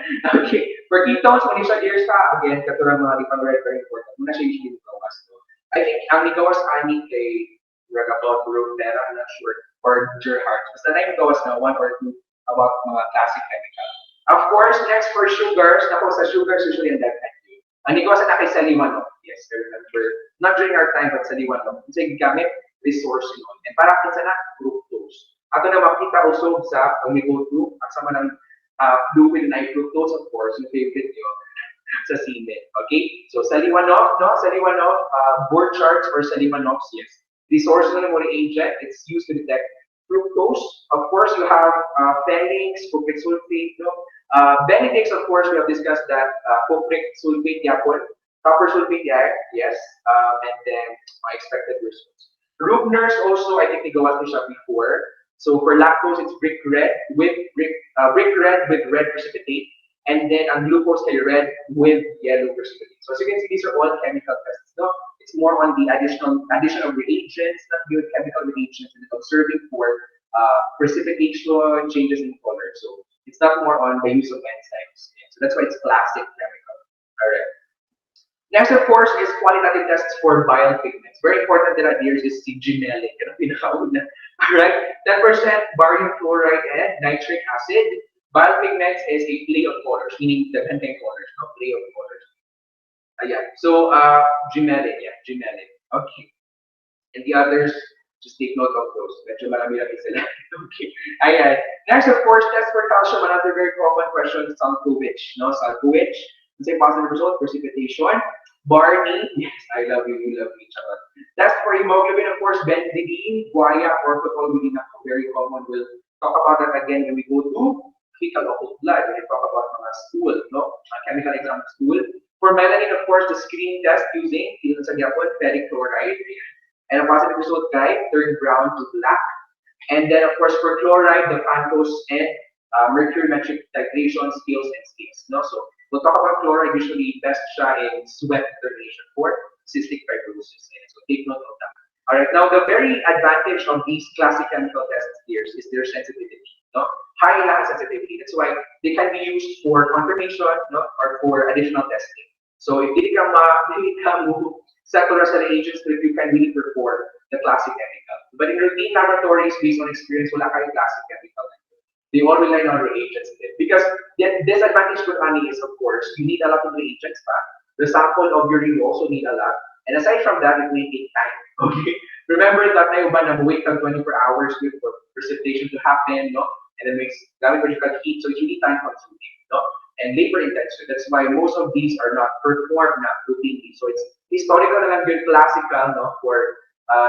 Okay. For ketones, when you siya years pa, again, katulad mga lipang red, very important. Muna siya usually gawas. No? I think ang gawas ani kay Ragabot, Rotera, I'm not sure, or Gerhardt. Basta na yung gawas na one or two about mga classic chemical. Of course, next for sugars, nako sa sugars usually ang left hand. Ang gawas na kay Saliwano. Yes, I remember. Not during our time, but Saliwano. Kasi gamit resource yun. And para kinsa na, fructose. Ato na makita usog sa pag may go to, at sa manang fluid na fructose, of course, yung favorite nyo sa semen. Okay? So, Saliwano, no? Saliwano, board charts or Saliwano's, yes. Resource na mo reagent, it's used to detect fructose. Of course, you have phenix, cupric sulfate, no? Benedicts, of course, we have discussed that cupric sulfate, yapon, copper sulfate, yeah, yes, and then my expected results. Rubner's also, I think they go out to siya before. So for lactose, it's brick red with red precipitate, and then ang glucose kay red with yellow precipitate. So as you can see, these are all chemical tests. No? It's more on the addition of reagents, not good chemical reagents, and observing for precipitation, changes in color. So it's not more on the use of enzymes. Yeah. So that's why it's classic chemical. All right. Next, of course, is qualitative tests for bile pigments. Very important that here is the Gmellic. All right. 10% barium chloride and nitric acid. Bile pigments is a play of colors, meaning the content colors, not play of colors. Yeah. So, Gmellic, yeah, Gmellic. Okay. And the others, just take note of those. Medyo marami-rami sila. Okay. Ayan. Next, of course, test for calcium. Another very common question is Sulfovich. No? Sulfovich. It's a positive result. Precipitation. Barney. Yes, I love you. You love me. Test for hemoglobin, of course, benzidine, guaya, orthotolbuline. Very common. We'll talk about that again when we go to fecal occult blood. When we talk about mga stool, no? Chemical exam of stool. For melanin, of course, the screening test using ferric chloride. And a positive result, guy, turn brown to black. And then, of course, for chloride, the Pantos and mercury-metric titration scales and scales. No? So, we'll talk about chloride, usually best siya in sweat determination for cystic fibrosis. So, take note of that. All right, now the very advantage of these classic chemical tests here is their sensitivity. No? High level sensitivity. That's why they can be used for confirmation, no? Or for additional testing. So, if they come secular reagents that you can really perform the classic chemical. But in routine laboratories, based on experience, wala kayo classic chemical. They all rely on reagents. Because the disadvantage for Ani is, of course, you need a lot of reagents. The sample of urine you also need a lot. And aside from that, it may take time. Okay? Remember that na ba na wait ng 24 hours for precipitation to happen, no? And then makes gamit particular heat, so it's really time consuming, no? And labor intensive. That's why most of these are not performed routinely. So it's historical na lang good classical, no, for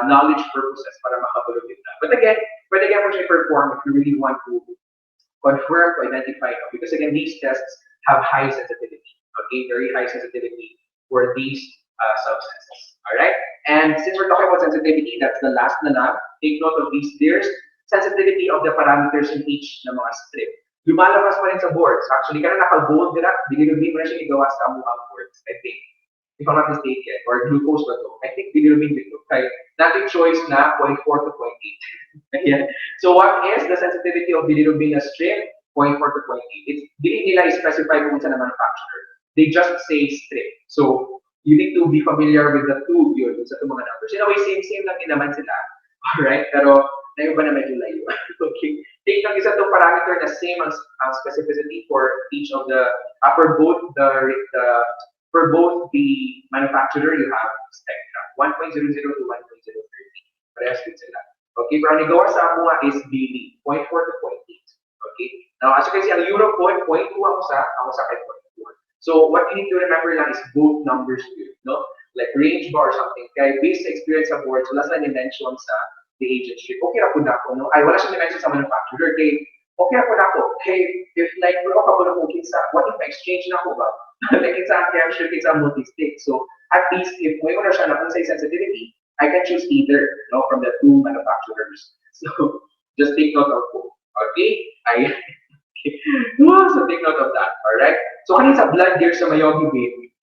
knowledge purposes para makabulog na. But again, pwede mo siya perform if you really want to confirm, to identify, no? Because again, these tests have high sensitivity. Okay, very high sensitivity for these substances. All right, and since we're talking about sensitivity, that's the last na lang. Take note of these. There's sensitivity of the parameters in each ng mga strip. Lumalabas pa rin sa boards. Actually, kaya naka-bold nila, bilirubin mo na siya igawa sa mga boards, I think. If I'm not mistaken, or glucose ba to? I think bilirubin dito. Kaya natin choice na 0.4 to 0.8. Ayan. So what is the sensitivity of bilirubin na strip? 0.4 to 0.8. It's, dili nila specify kung saan na manufacturer. They just say strip. So you need to be familiar with the two yun sa itong mga numbers. In a way, same lang din naman sila. Alright? Pero na ba na medyo layo? Okay. Take ng isa itong parameter na same ang specificity for each of the, for both the manufacturer, you have spectra. 1.00 to 1.030. Parehas din sila. Okay, pero ang nagawa sa mga is BD, 0.4 to 0.8. Okay? Now, as you can see, ang euro point, 0.2 ako sa kay 0.4. So, what you need to remember lang is both numbers here, no? Like range bar or something. Kaya based sa experience sa boards, wala sila ni-mention sa the agent strip. Okay ako na ako, no? Ay, wala siya ni-mention sa manufacturer. Kaya, okay ako na ako. Hey, if like, wala ka po na kung kinsa, what if exchange na ako ba? Like, it's a chemistry, it's a multi-state. So, at least, if may una siya na kung say sensitivity, I can choose either, no, from the two manufacturers. So, just take note of both. Okay? So take note of that. Alright? So kanin sa blood here sa Mayogi baby,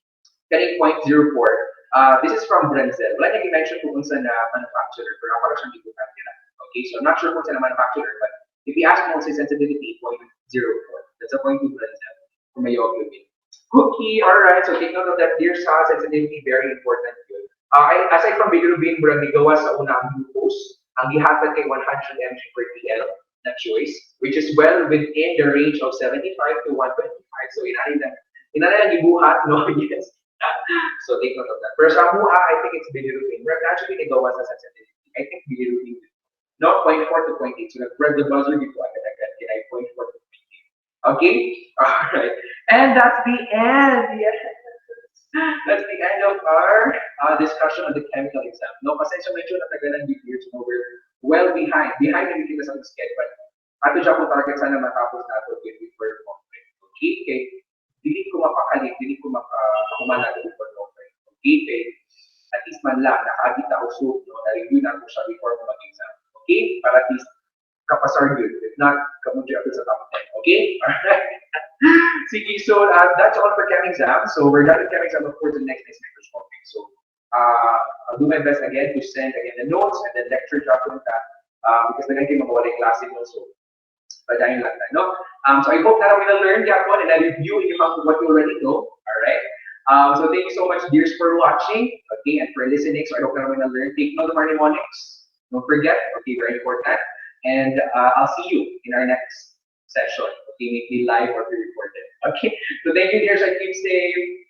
kanin 0.04. This is from Brenzel. Wala niya i-mention kung saan na manufacturer, pero ako lang siyang digutan nila. Okay? So I'm not sure kung saan na manufacturer, but if you ask me kung say sensitivity, 0.04. That's a point to Brenzel for Mayogi baby. Okay, alright. So take note of that. Dear sa sensitivity, very important yun. Aside from bilirubin, murag nigawa sa unang glucose, ang gihatag kay 100 mg per TL na choice, which is well within the range of 75 to 125. So inanay gibuhat, no? Yes. So take note of that. Pero sa muha, I think it's bilirubin. Murag actually nigawa sa sensitivity. I think bilirubin. No, 0.4 to 0.8. So nag-press the buzzer before agad-agad. Kaya 0.4 to 0.8. Okay? Alright. And that's the end. Yes. That's the end of our discussion on the chemical exam. No, pasensya medyo natagalan yung years, no, we're well behind na kita sa schedule, but ato siya kung target sana matapos na ito before conference. Okay, kay dili ko mapakalit, dili ko makakumana before conference. Okay, kay at least man lang, nakabita o so, no, na-review na ko siya before mo mag-exam. Okay, para at least kapasar good. If not, kamundi ako sa top 10. Okay, alright. Sige, so that's all for Chem exam. So we're done with Chem exam, of course, the next is Microscopy. So I'll do my best again to send again the notes and the lecture document because the guy came about a class also. But I like that, no? So I hope that I'm gonna learn that one and I review you what you already know. All right. So thank you so much, dears, for watching. Okay, and for listening. So I hope that I'm gonna learn. Take note of our mnemonics. Don't forget. Okay, very important. And I'll see you in our next session. Okay, maybe live or pre-recorded. Okay, so thank you, dears. I keep safe.